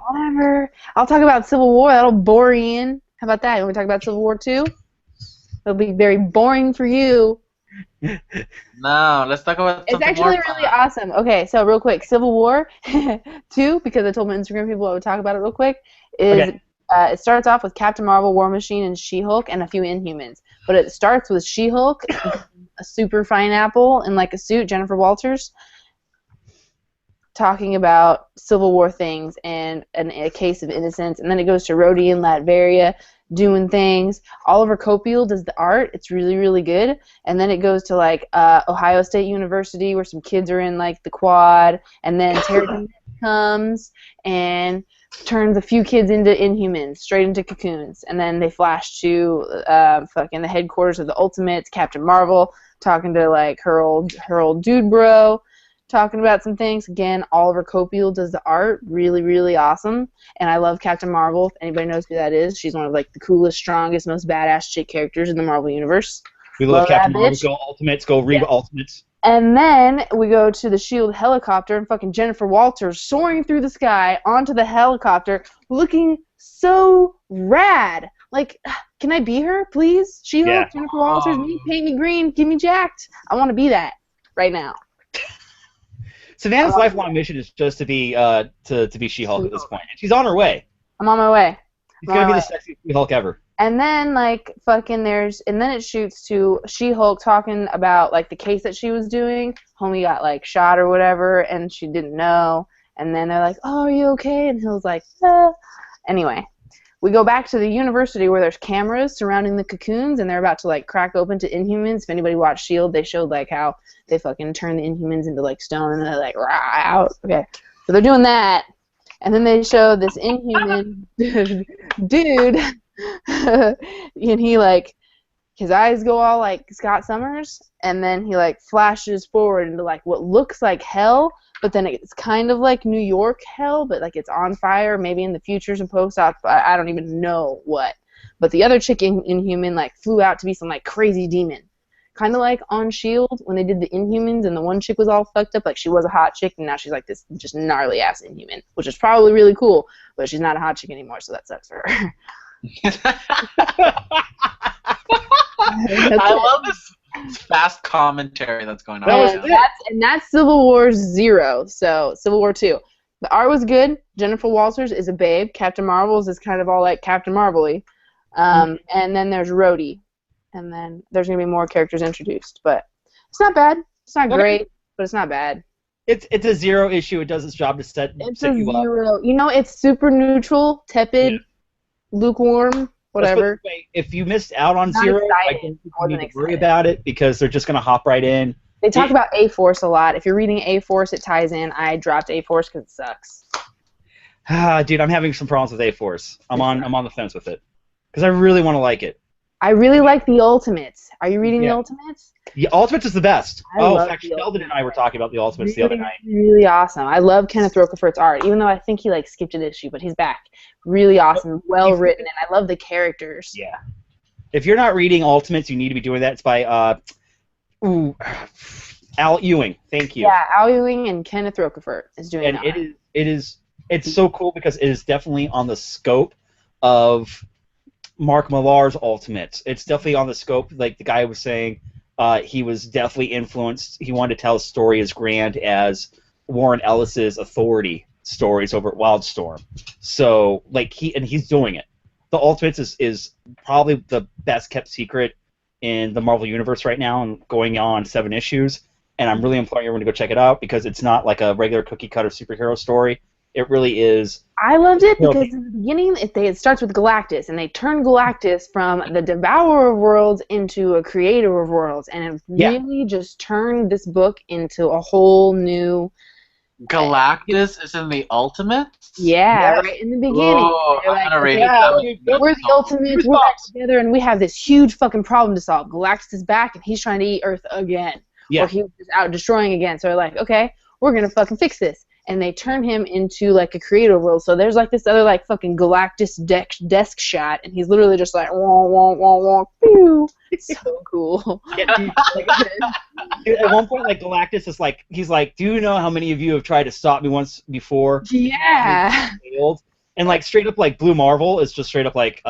S2: Whatever. I'll talk about Civil War. That'll bore Ian. How about that? You want me to talk about Civil War 2? It'll be very boring for you.
S3: No, let's talk about something
S2: It's actually
S3: more
S2: really awesome. Okay, so real quick, Civil War 2, because I told my Instagram people I would talk about it real quick, is it starts off with Captain Marvel, War Machine, and She-Hulk, and a few Inhumans. But it starts with She-Hulk, a super fine apple in like a suit, Jennifer Walters, talking about Civil War things and a case of innocence, and then it goes to Rhodey and Latveria doing things. Oliver Copiel does the art. It's really, really good. And then it goes to like Ohio State University where some kids are in like the quad, and then Terry comes and turns a few kids into Inhumans, straight into cocoons, and then they flash to fucking the headquarters of the Ultimates, Captain Marvel talking to like her old dude bro, talking about some things. Again, Oliver Copiel does the art, really, really awesome. And I love Captain Marvel. If anybody knows who that is, she's one of like the coolest, strongest, most badass chick characters in the Marvel universe.
S1: We love Captain Marvel. Go Ultimates. Go Reba Ultimates.
S2: And then we go to the SHIELD helicopter, and fucking Jennifer Walters soaring through the sky onto the helicopter, looking so rad. Like, can I be her, please? SHIELD, Jennifer Walters, me, paint me green, give me jacked. I want to be that right now.
S1: Savannah's lifelong mission is just to be She-Hulk at this point. She's on her way.
S2: I'm on my way.
S1: She's gonna be the sexiest She-Hulk ever.
S2: And then like fucking and then it shoots to She-Hulk talking about like the case that she was doing. Homie got like shot or whatever, and she didn't know. And then they're like, "Oh, are you okay?" And he was like, "Ah." Anyway, we go back to the university where there's cameras surrounding the cocoons, and they're about to like crack open to Inhumans. If anybody watched SHIELD, they showed like how they fucking turn the Inhumans into like stone, and they're like, "Rah, out." Okay, so they're doing that, and then they show this Inhuman dude, and he like his eyes go all like Scott Summers, and then he like flashes forward into like what looks like hell. But then it's kind of like New York hell, but like it's on fire. Maybe in the future some post-op. I don't even know what. But the other chick Inhuman like flew out to be some like crazy demon. Kind of like on S.H.I.E.L.D. when they did the Inhumans and the one chick was all fucked up. Like she was a hot chick and now she's like this just gnarly ass Inhuman, which is probably really cool. But she's not a hot chick anymore, so that sucks for her.
S3: I love this fast commentary that's going on.
S2: And that's Civil War 0, so Civil War 2. The art was good. Jennifer Walters is a babe. Captain Marvel's is kind of all like Captain Marvel-y. And then there's Rhodey. And then there's going to be more characters introduced. But it's not bad. It's not great, but it's not bad.
S1: It's a 0 issue. It does its job to set you up.
S2: It's a 0. You know, it's super neutral, tepid, lukewarm. Whatever.
S1: If you missed out on 0, I don't think you need to worry about it because they're just going to hop right in.
S2: They talk about A-Force a lot. If you're reading A-Force, it ties in. I dropped A-Force because it sucks.
S1: Dude, I'm having some problems with A-Force. I'm on the fence with it because I really want to like it.
S2: I really like the Ultimates. Are you reading the Ultimates?
S1: Yeah, Ultimates is the best. In fact, Sheldon and I were talking about the Ultimates the other night.
S2: Really awesome. I love Kenneth Rocafort's art, even though I think he like skipped an issue, but he's back. Really awesome, well written, and I love the characters.
S1: Yeah. If you're not reading Ultimates, you need to be doing that. It's by Al Ewing. Thank you.
S2: Yeah, Al Ewing and Kenneth Rocafort is doing that.
S1: And it's so cool because it is definitely on the scope of Mark Millar's Ultimates. It's definitely on the scope, like the guy was saying. He was definitely influenced. He wanted to tell a story as grand as Warren Ellis's Authority stories over at Wildstorm. So, like, he's doing it. The Ultimates is probably the best kept secret in the Marvel Universe right now, and going on 7 issues. And I'm really imploring everyone to go check it out because it's not like a regular cookie cutter superhero story. It really is.
S2: I loved it because in the beginning it starts with Galactus, and they turn Galactus from the devourer of worlds into a creator of worlds, and it really just turned this book into a whole new...
S3: Galactus is in the Ultimates?
S2: Yeah, right in the beginning.
S3: Oh, I'm gonna read it.
S2: We're the Ultimates, we're back together, and we have this huge fucking problem to solve. Galactus is back, and he's trying to eat Earth again. Yeah. Or he was out destroying again, so they're like, okay, we're gonna fucking fix this. and they turn him into like a creative world. So there's like this other like fucking Galactus desk shot, and he's literally just like wah wah wah wah pew. It's so cool.
S1: Yeah, dude, at one point, like Galactus is like, he's like, do you know how many of you have tried to stop me once before?
S2: Yeah.
S1: And like straight up like Blue Marvel is just straight up like,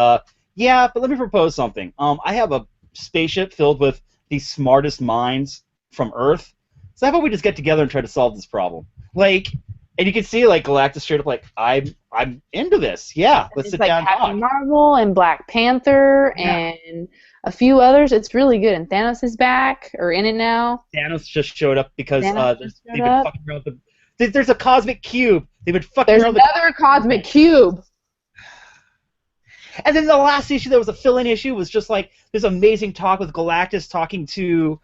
S1: yeah, but let me propose something. I have a spaceship filled with the smartest minds from Earth. So how about we just get together and try to solve this problem? Like, and you can see like Galactus straight up like, I'm into this. Yeah, let's sit down and talk.
S2: Captain Marvel and Black Panther and a few others. It's really good. And Thanos is back or in it now.
S1: Thanos just showed up because they've been fucking around with there's a cosmic cube. They've been fucking
S2: There's
S1: around
S2: another cosmic cube.
S1: And then the last issue that was a fill-in issue was just like this amazing talk with Galactus talking to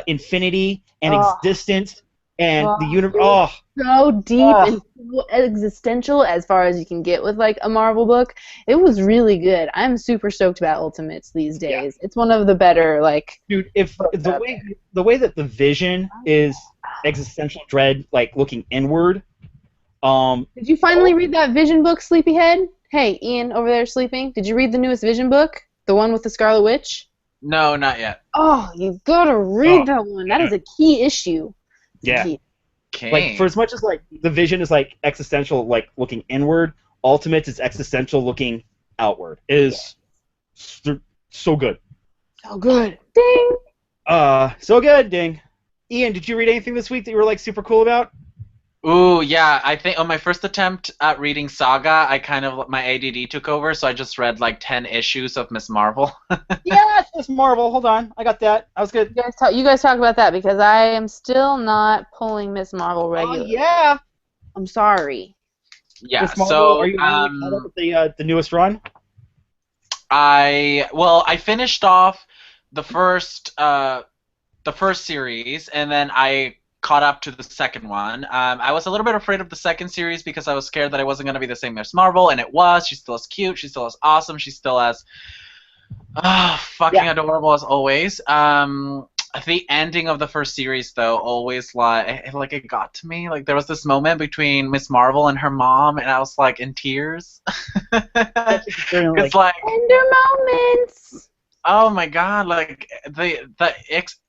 S1: Infinity and Existence and the universe. Oh,
S2: so deep and so existential as far as you can get with like a Marvel book. It was really good. I'm super stoked about Ultimates these days. Yeah. It's one of the better like.
S1: Dude, if the way that the Vision is existential dread, like looking inward.
S2: Did you finally read that Vision book, Sleepyhead? Hey, Ian over there sleeping. Did you read the newest Vision book? The one with the Scarlet Witch?
S3: No, not yet.
S2: Oh, you gotta read that one. That is a key issue.
S1: Yeah. Like for as much as like the Vision is like existential, like looking inward, Ultimates is existential, looking outward. It is so good.
S2: So good. Ding.
S1: So good. Ding. Ian, did you read anything this week that you were like super cool about?
S3: Ooh, yeah. I think on my first attempt at reading Saga, my ADD took over, so I just read like 10 issues of Miss Marvel.
S1: Yeah, it's Miss Marvel. Hold on, I got that. I was good.
S2: You guys talk about that because I am still not pulling Miss Marvel regularly.
S1: Oh yeah.
S2: I'm sorry.
S3: Yeah.
S1: Miss Marvel,
S3: so
S1: are you caught up with the newest run?
S3: I finished off the first series, and then I caught up to the second one. I was a little bit afraid of the second series because I was scared that it wasn't going to be the same as Marvel, and it was. She's still as cute. She's still as awesome. She's still as fucking adorable as always. The ending of the first series, though, always it got to me. Like there was this moment between Miss Marvel and her mom, and I was like in tears. It's like
S2: tender moments.
S3: Oh my god, like the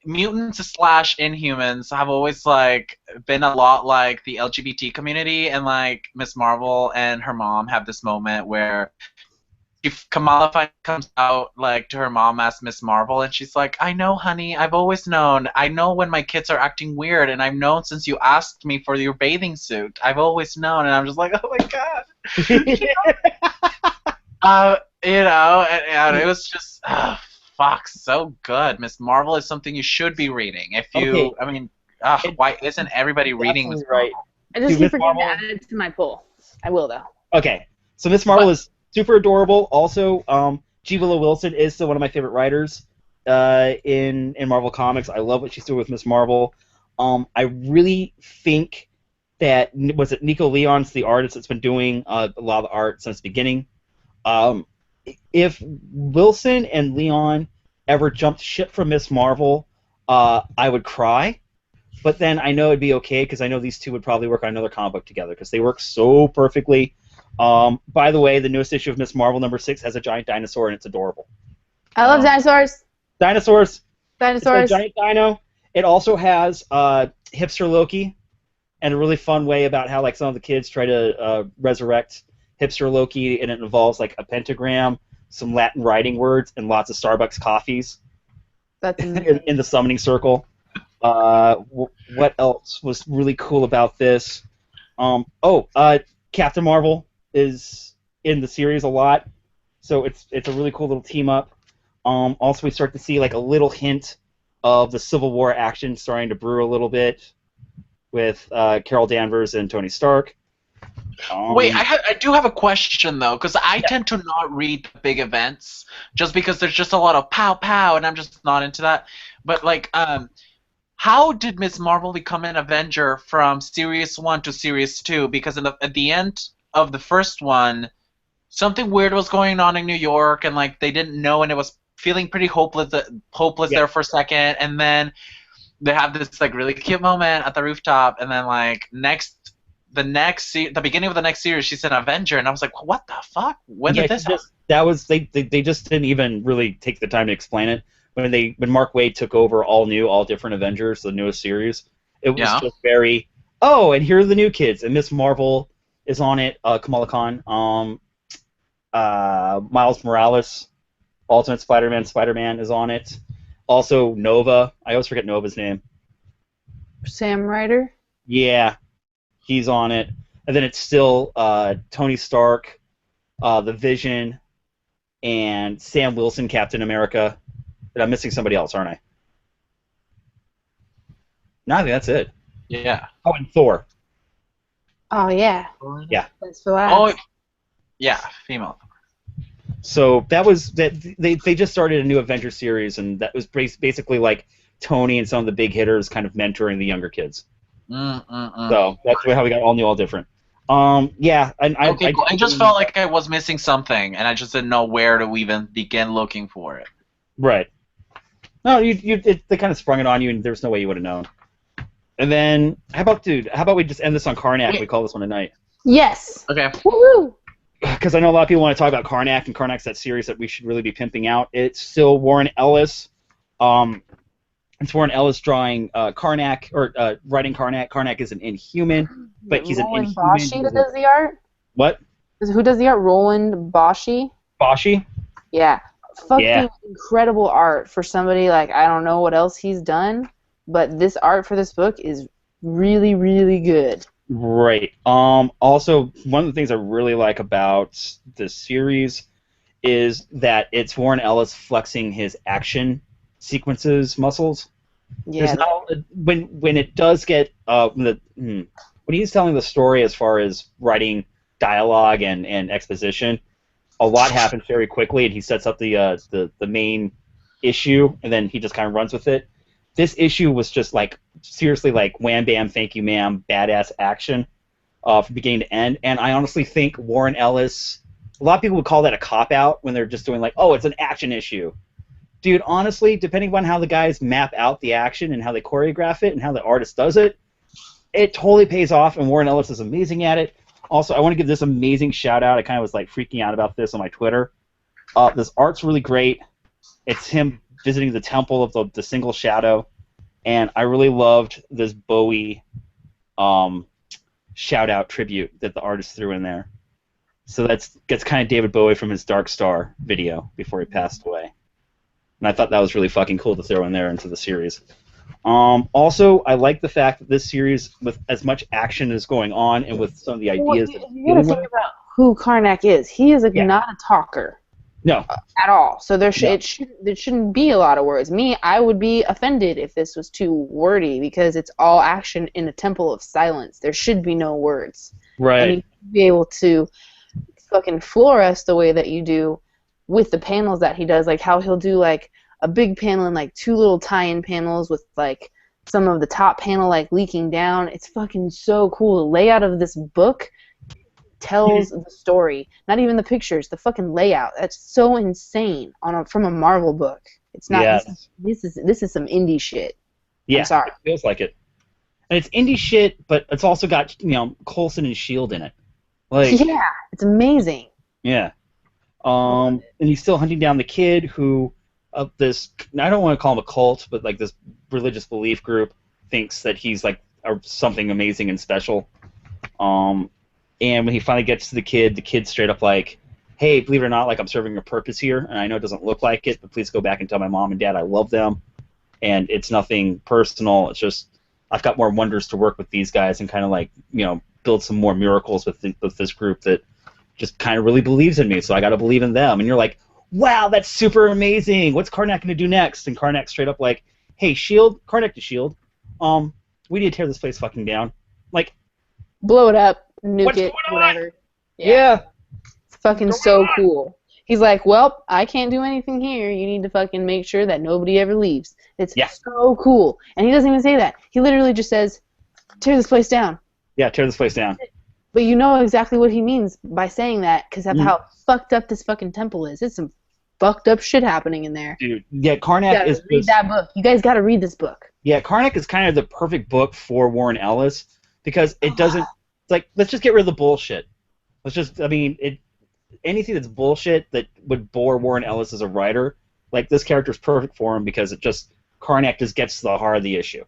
S3: mutants / Inhumans have always like been a lot like the LGBT community, and like Miss Marvel and her mom have this moment where Kamala finally comes out like to her mom as Miss Marvel, and she's like, I know honey, I've always known. I know when my kids are acting weird, and I've known since you asked me for your bathing suit. I've always known. And I'm just like, oh my god. And it was just fuck, so good. Miss Marvel is something you should be reading. If you, why isn't everybody reading Miss Marvel?
S1: Right.
S2: I just keep forgetting to add it to my pull. I will though.
S1: Okay, so Miss Marvel is super adorable. Also, G. Willow Wilson is still one of my favorite writers in Marvel Comics. I love what she's doing with Miss Marvel. I really think that Nico Leon's the artist that's been doing a lot of the art since the beginning. If Wilson and Leon ever jumped ship from Miss Marvel, I would cry. But then I know it'd be okay because I know these two would probably work on another comic book together because they work so perfectly. By the way, the newest issue of Miss Marvel #6 has a giant dinosaur and it's adorable.
S2: I love dinosaurs.
S1: Dinosaurs.
S2: Dinosaurs.
S1: It's a giant dino. It also has hipster Loki, and a really fun way about how like some of the kids try to resurrect hipster Loki, and it involves like a pentagram, some Latin writing words, and lots of Starbucks coffees.
S2: That's
S1: in the summoning circle. What else was really cool about this? Captain Marvel is in the series a lot, so it's a really cool little team up. Also, we start to see like a little hint of the Civil War action starting to brew a little bit with Carol Danvers and Tony Stark.
S3: Wait, I do have a question though, because I tend to not read big events just because there's just a lot of pow pow, and I'm just not into that. But like, how did Miss Marvel become an Avenger from Series 1 to Series 2? Because at the end of the first one, something weird was going on in New York, and like they didn't know, and it was feeling pretty hopeless there for a second, and then they have this like really cute moment at the rooftop, and then like next the beginning of the next series, she's an Avenger, and I was like, what the fuck? When did this happen?
S1: They just didn't even really take the time to explain it. When Mark Waid took over all different Avengers, the newest series, it was just very, oh, and here are the new kids, and Miss Marvel is on it, Kamala Khan, Miles Morales, Ultimate Spider-Man is on it. Also, Nova. I always forget Nova's name.
S2: Sam Ryder?
S1: Yeah, he's on it. And then it's still Tony Stark, the Vision, and Sam Wilson, Captain America. But I'm missing somebody else, aren't I? No, I think that's it.
S3: Yeah.
S1: Oh, and Thor.
S2: Oh, yeah.
S1: Yeah.
S2: That's the last.
S3: Oh, yeah, female.
S1: So that was that. They just started a new Avenger series, and that was basically like Tony and some of the big hitters kind of mentoring the younger kids. So that's how we got all new, all different. Yeah, and
S3: I just felt like I was missing something, and I just didn't know where to even begin looking for it.
S1: Right. No, they kind of sprung it on you, and there was no way you would have known. And then, how about we just end this on Karnak? We call this one a night.
S2: Yes.
S3: Okay.
S2: Woo-hoo!
S1: Because I know a lot of people want to talk about Karnak, and Karnak's that series that we should really be pimping out. It's still Warren Ellis. It's Warren Ellis drawing Karnak, or writing Karnak. Karnak is an Inhuman, but he's
S2: Roland
S1: an Inhuman.
S2: Boschi that does the art?
S1: What?
S2: Who does the art? Roland Boschi?
S1: Boschi?
S2: Yeah. Fucking incredible art for somebody, like, I don't know what else he's done, but this art for this book is really, really good.
S1: Right. Also, one of the things I really like about this series is that it's Warren Ellis flexing his action sequences muscles.
S2: Yeah.
S1: When it does get when he's telling the story as far as writing dialogue and exposition, a lot happens very quickly, and he sets up the main issue, and then he just kind of runs with it. This issue was just like seriously like wham bam thank you ma'am badass action from beginning to end, and I honestly think Warren Ellis, a lot of people would call that a cop out when they're just doing like, oh, it's an action issue. Dude, honestly, depending on how the guys map out the action and how they choreograph it and how the artist does it, it totally pays off, and Warren Ellis is amazing at it. Also, I want to give this amazing shout out. I kind of was like freaking out about this on my Twitter. This art's really great. It's him visiting the temple of the single shadow, and I really loved this Bowie shout out tribute that the artist threw in there. So gets kind of David Bowie from his Dark Star video before he passed away. And I thought that was really fucking cool to throw in there into the series. Also, I like the fact that this series, with as much action as going on and with some of the ideas...
S2: Well, you gotta think about who Karnak is. He is not a talker.
S1: No.
S2: At all. So there shouldn't be a lot of words. I would be offended if this was too wordy, because it's all action in a temple of silence. There should be no words.
S1: Right.
S2: And you should be able to fucking floor us the way that you do with the panels that he does, like how he'll do like a big panel and like two little tie-in panels with like some of the top panel like leaking down. It's fucking so cool. The layout of this book tells the story. Not even the pictures, the fucking layout. That's so insane from a Marvel book. It's not. Yeah. This is some indie shit.
S1: Yeah,
S2: I'm sorry.
S1: It feels like it. And it's indie shit, but it's also got Coulson and S.H.I.E.L.D. in it. Like,
S2: yeah, it's amazing.
S1: Yeah. And he's still hunting down the kid who, this, I don't want to call him a cult, but like this religious belief group thinks that he's like something amazing and special. And when he finally gets to the kid's straight up like, hey, believe it or not, like I'm serving a purpose here, and I know it doesn't look like it, but please go back and tell my mom and dad I love them. And it's nothing personal. It's just I've got more wonders to work with these guys and kind of like, build some more miracles with this group that just kind of really believes in me, so I got to believe in them. And you're like, wow, that's super amazing. What's Karnak going to do next? And Karnak straight up like, hey, S.H.I.E.L.D., Karnak to S.H.I.E.L.D., we need to tear this place fucking down. Like,
S2: blow it up, nuke it, whatever.
S1: Yeah.
S2: It's fucking so cool. He's like, well, I can't do anything here. You need to fucking make sure that nobody ever leaves. It's so cool. And he doesn't even say that. He literally just says, tear this place down.
S1: Yeah, tear this place down.
S2: But you know exactly what he means by saying that because of how fucked up this fucking temple is. It's some fucked up shit happening in there.
S1: Dude, yeah, Karnak is...
S2: read that book. You guys gotta read this book.
S1: Yeah, Karnak is kind of the perfect book for Warren Ellis because it doesn't... It's like, let's just get rid of the bullshit. Anything that's bullshit that would bore Warren Ellis as a writer, like, this character's perfect for him because Karnak just gets to the heart of the issue,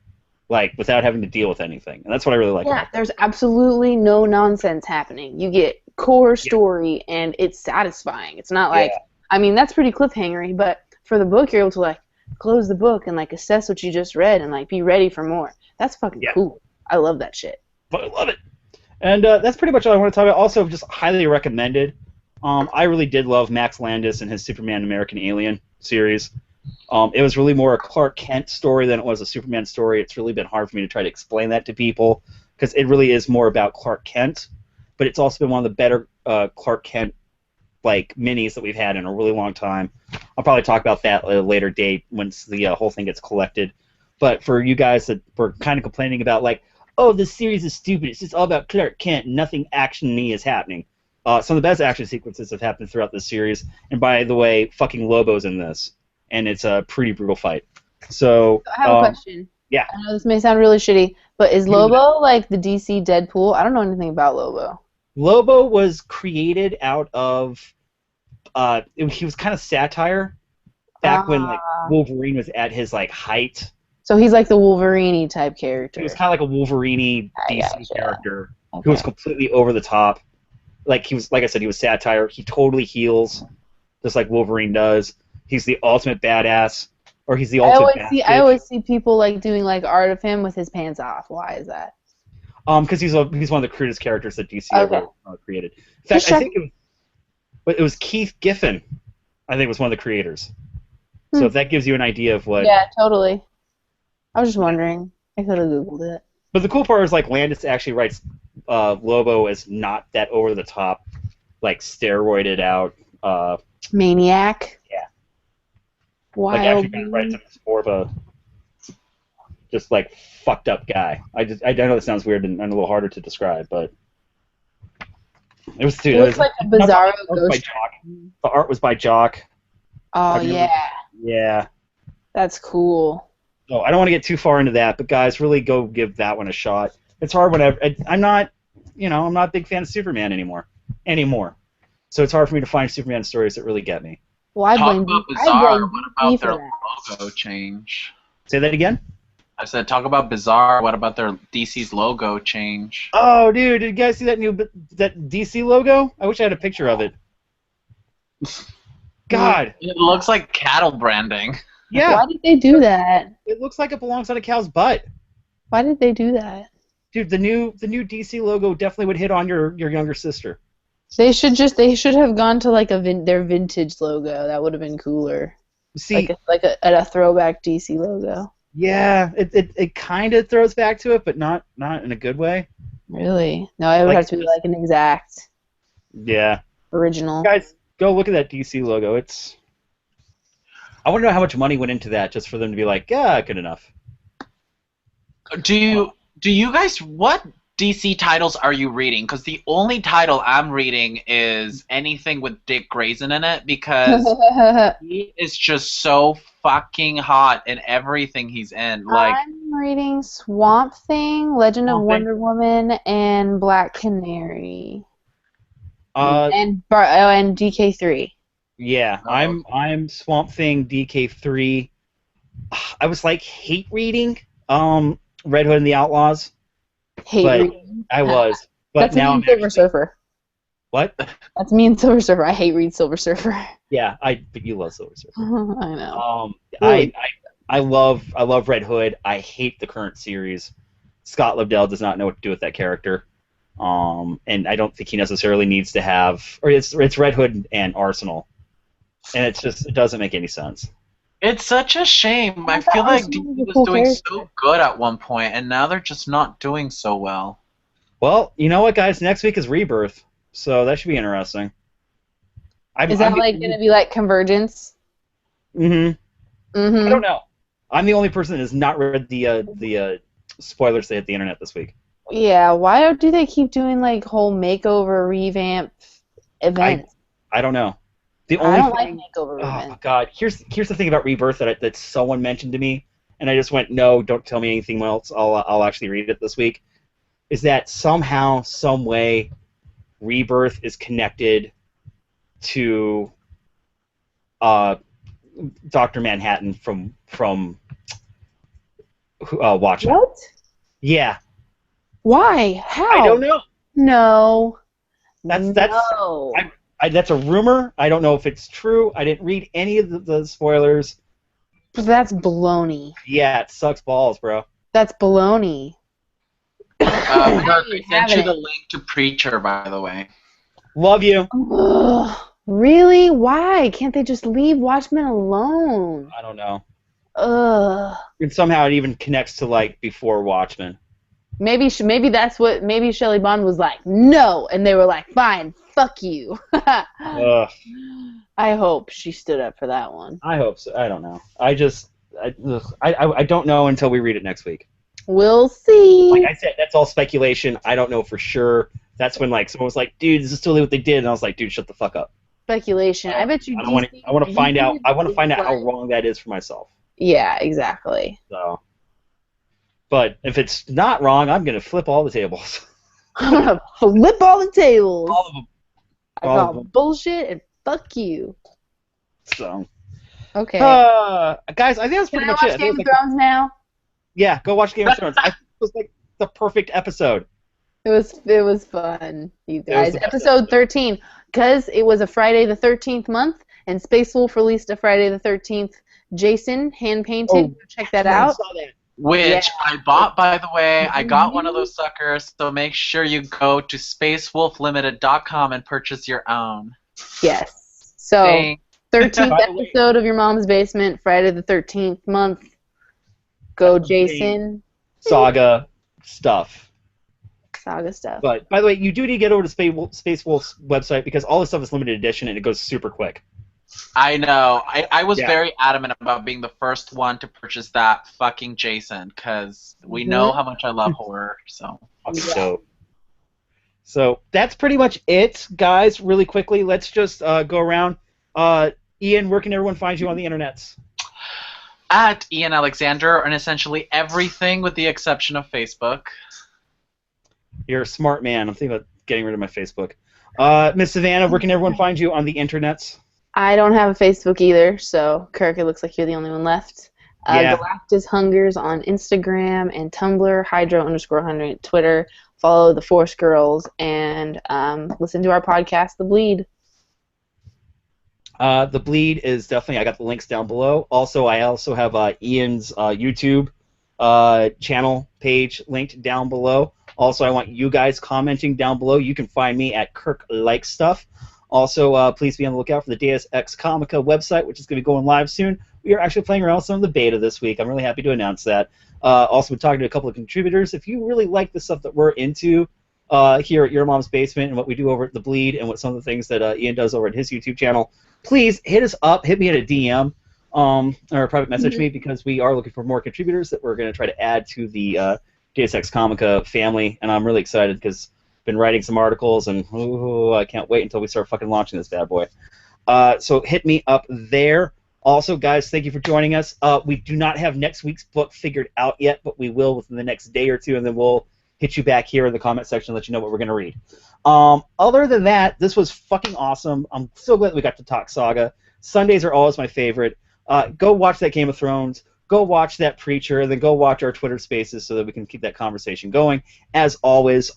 S1: like, without having to deal with anything. And that's what I really like about it.
S2: Yeah, there's absolutely no nonsense happening. You get core story, and it's satisfying. It's not like, I mean, that's pretty cliffhangery, but for the book, you're able to, like, close the book and, like, assess what you just read and, like, be ready for more. That's fucking cool. I love that shit.
S1: But I love it. And that's pretty much all I want to talk about. Also, just highly recommended. I really did love Max Landis and his Superman American Alien series. It was really more a Clark Kent story than it was a Superman story. It's really been hard for me to try to explain that to people because it really is more about Clark Kent, but it's also been one of the better Clark Kent like minis that we've had in a really long time. I'll probably talk about that at a later date once the whole thing gets collected. But for you guys that were kind of complaining about, like, oh, this series is stupid, it's just all about Clark Kent, nothing action-y is happening. Some of the best action sequences have happened throughout this series, and by the way, fucking Lobo's in this, and it's a pretty brutal fight. So
S2: I have a question.
S1: Yeah.
S2: I know this may sound really shitty, but is Lobo like the DC Deadpool? I don't know anything about Lobo.
S1: Lobo was created out of he was kind of satire back when like Wolverine was at his like height.
S2: So he's like the Wolverine type character.
S1: He was kind of like a Wolverine DC character who was completely over the top. Like he was, like I said, he was satire. He totally heals, just like Wolverine does. He's the ultimate badass, or he's the ultimate.
S2: I always see people like doing like art of him with his pants off. Why is that?
S1: Because he's one of the crudest characters that DC ever created. In fact, I think it was Keith Giffen. I think was one of the creators. So if that gives you an idea of what.
S2: Yeah, totally. I was just wondering. I could have Googled it.
S1: But the cool part is like Landis actually writes Lobo as not that over the top, like steroided out.
S2: Maniac.
S1: Yeah.
S2: Wild.
S1: Like actually kind of writes him as more of a just like fucked up guy. I know that sounds weird and a little harder to describe, but it was too.
S2: It was like a bizarre ghost.
S1: The art was by Jock.
S2: Oh yeah.
S1: Yeah.
S2: That's cool.
S1: So I don't want to get too far into that, but guys, really go give that one a shot. It's hard whenever I'm not a big fan of Superman anymore. So it's hard for me to find Superman stories that really get me.
S2: Well, I
S3: Talk
S2: blame
S3: about Bizarre. What about
S2: for
S3: their
S2: that.
S3: logo change?
S1: Say that again?
S3: I said, talk about Bizarre. What about their DC's logo change?
S1: Oh, dude, did you guys see that DC logo? I wish I had a picture of it. God.
S3: It looks like cattle branding.
S1: Yeah.
S2: Why did they do that?
S1: It looks like it belongs on a cow's butt.
S2: Why did they do that?
S1: Dude, the new DC logo definitely would hit on your younger sister.
S2: They should have gone to like their vintage logo. That would have been cooler.
S1: See,
S2: like a throwback DC logo.
S1: Yeah, it kind of throws back to it, but not in a good way.
S2: Really? No, it would have to be like an exact.
S1: Yeah.
S2: Original.
S1: Guys, go look at that DC logo. I want to know how much money went into that just for them to be like, yeah, good enough.
S3: Do you guys, what DC titles are you reading? Because the only title I'm reading is anything with Dick Grayson in it, because he is just so fucking hot in everything he's in. Like,
S2: I'm reading Swamp Thing, Legend of Wonder Woman, and Black Canary. And DK3.
S1: Yeah, I'm Swamp Thing, DK3. I was like hate reading Red Hood and the Outlaws.
S2: Reading.
S1: I was. But
S2: That's
S1: now
S2: me and Silver Surfer.
S1: What?
S2: That's me and Silver Surfer. I hate read Silver Surfer.
S1: Yeah, but you love Silver Surfer.
S2: I know.
S1: I love Red Hood. I hate the current series. Scott Lobdell does not know what to do with that character. And I don't think he necessarily needs to have, or it's Red Hood and Arsenal. And it doesn't make any sense.
S3: It's such a shame. I feel like DC was doing so good at one point, and now they're just not doing so well.
S1: Well, you know what, guys? Next week is Rebirth, so that should be interesting.
S2: Is that going to be like Convergence?
S1: Mm-hmm. I don't know. I'm the only person that has not read the spoilers that hit the internet this week.
S2: Yeah, why do they keep doing like whole makeover revamp events?
S1: I don't know. I
S2: don't like makeover events.
S1: Oh God, here's the thing about Rebirth that someone mentioned to me, and I just went, no, don't tell me anything else. I'll actually read it this week. is that somehow, some way, Rebirth is connected to Dr. Manhattan from Watchmen.
S2: What?
S1: Yeah.
S2: Why? How?
S1: I don't know.
S2: No.
S1: That's
S2: No.
S1: that's a rumor. I don't know if it's true. I didn't read any of the spoilers.
S2: That's baloney.
S1: Yeah, it sucks balls, bro.
S2: That's baloney.
S3: I sent you the link to Preacher, by the way.
S1: Love you.
S2: Ugh, really? Why? Can't they just leave Watchmen alone?
S1: I don't know.
S2: Ugh.
S1: And somehow it even connects to like before Watchmen.
S2: Maybe that's what. Maybe Shelley Bond was like, no, and they were like, fine, fuck you.
S1: Ugh.
S2: I hope she stood up for that one.
S1: I hope so. I don't know. I don't know until we read it next week.
S2: We'll see.
S1: Like I said, that's all speculation. I don't know for sure. That's when like someone was like, "Dude, this is totally what they did," and I was like, "Dude, shut the fuck up."
S2: Speculation. I bet you.
S1: I want to find out. I want to find out how wrong that is for myself.
S2: Yeah, exactly.
S1: So, but if it's not wrong, I'm gonna flip all the tables.
S2: I'm gonna flip all the tables.
S1: All of them.
S2: I call bullshit and fuck you.
S1: So.
S2: Okay.
S1: Guys, I think that's pretty much it.
S2: Game of Thrones now?
S1: Yeah, go watch Game of Thrones. I think it was like the perfect episode.
S2: It was fun, you guys. Episode 13, because it was a Friday the 13th month, and Space Wolf released a Friday the 13th Jason hand painted. Check that out.
S3: Which I bought, by the way. I got one of those suckers, so make sure you go to spacewolflimited.com and purchase your own.
S2: Yes. So, 13th episode of Your Mom's Basement, Friday the 13th month. Go, Jason.
S1: Saga stuff.
S2: Saga stuff.
S1: But, by the way, you do need to get over to Space Wolf's website because all this stuff is limited edition and it goes super quick.
S3: I know. I was very adamant about being the first one to purchase that fucking Jason because we know how much I love horror.
S1: So that's pretty much it, guys. Really quickly, let's just go around. Ian, where can everyone find you on the internets?
S3: At Ian Alexander on essentially everything with the exception of Facebook.
S1: You're a smart man. I'm thinking about getting rid of my Facebook. Miss Savanna, where can everyone find you on the internets?
S2: I don't have a Facebook either, so Kirk, it looks like you're the only one left. Galactus Hungers on Instagram and Tumblr, Hydro_100 Twitter. Follow the Force Girls and listen to our podcast, The Bleed.
S1: The Bleed is definitely, I got the links down below. Also, I also have Ian's YouTube channel page linked down below. Also, I want you guys commenting down below. You can find me at Kirk Likes Stuff. Also, please be on the lookout for the Deus Ex Comica website, which is going to be going live soon. We are actually playing around with some of the beta this week. I'm really happy to announce that. Also, been talking to a couple of contributors. If you really like the stuff that we're into here at Your Mom's Basement and what we do over at The Bleed and what some of the things that Ian does over at his YouTube channel, please hit us up. Hit me at a DM or a private message me because we are looking for more contributors that we're going to try to add to the Deus Ex Comica family, and I'm really excited because I've been writing some articles, and I can't wait until we start fucking launching this bad boy. So hit me up there. Also, guys, thank you for joining us. We do not have next week's book figured out yet, but we will within the next day or two, and then we'll hit you back here in the comment section and let you know what we're going to read. Other than that, this was fucking awesome. I'm so glad we got to talk Saga. Sundays are always my favorite. Go watch that Game of Thrones. Go watch that Preacher, and then go watch our Twitter Spaces so that we can keep that conversation going. As always,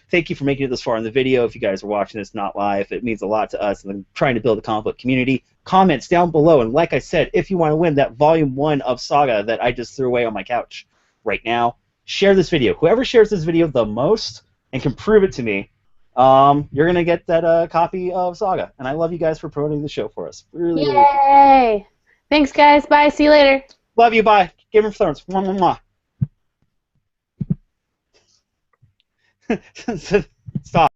S1: thank you for making it this far in the video. If you guys are watching this not live, it means a lot to us, and I'm trying to build a comic book community. Comments down below, and like I said, if you want to win that Volume 1 of Saga that I just threw away on my couch right now, share this video. Whoever shares this video the most and can prove it to me, you're going to get that copy of Saga. And I love you guys for promoting the show for us. Really,
S2: Yay!
S1: Really.
S2: Thanks, guys. Bye. See you later.
S1: Love you. Bye. Game of Thrones. Mwah, mwah, mwah. Stop.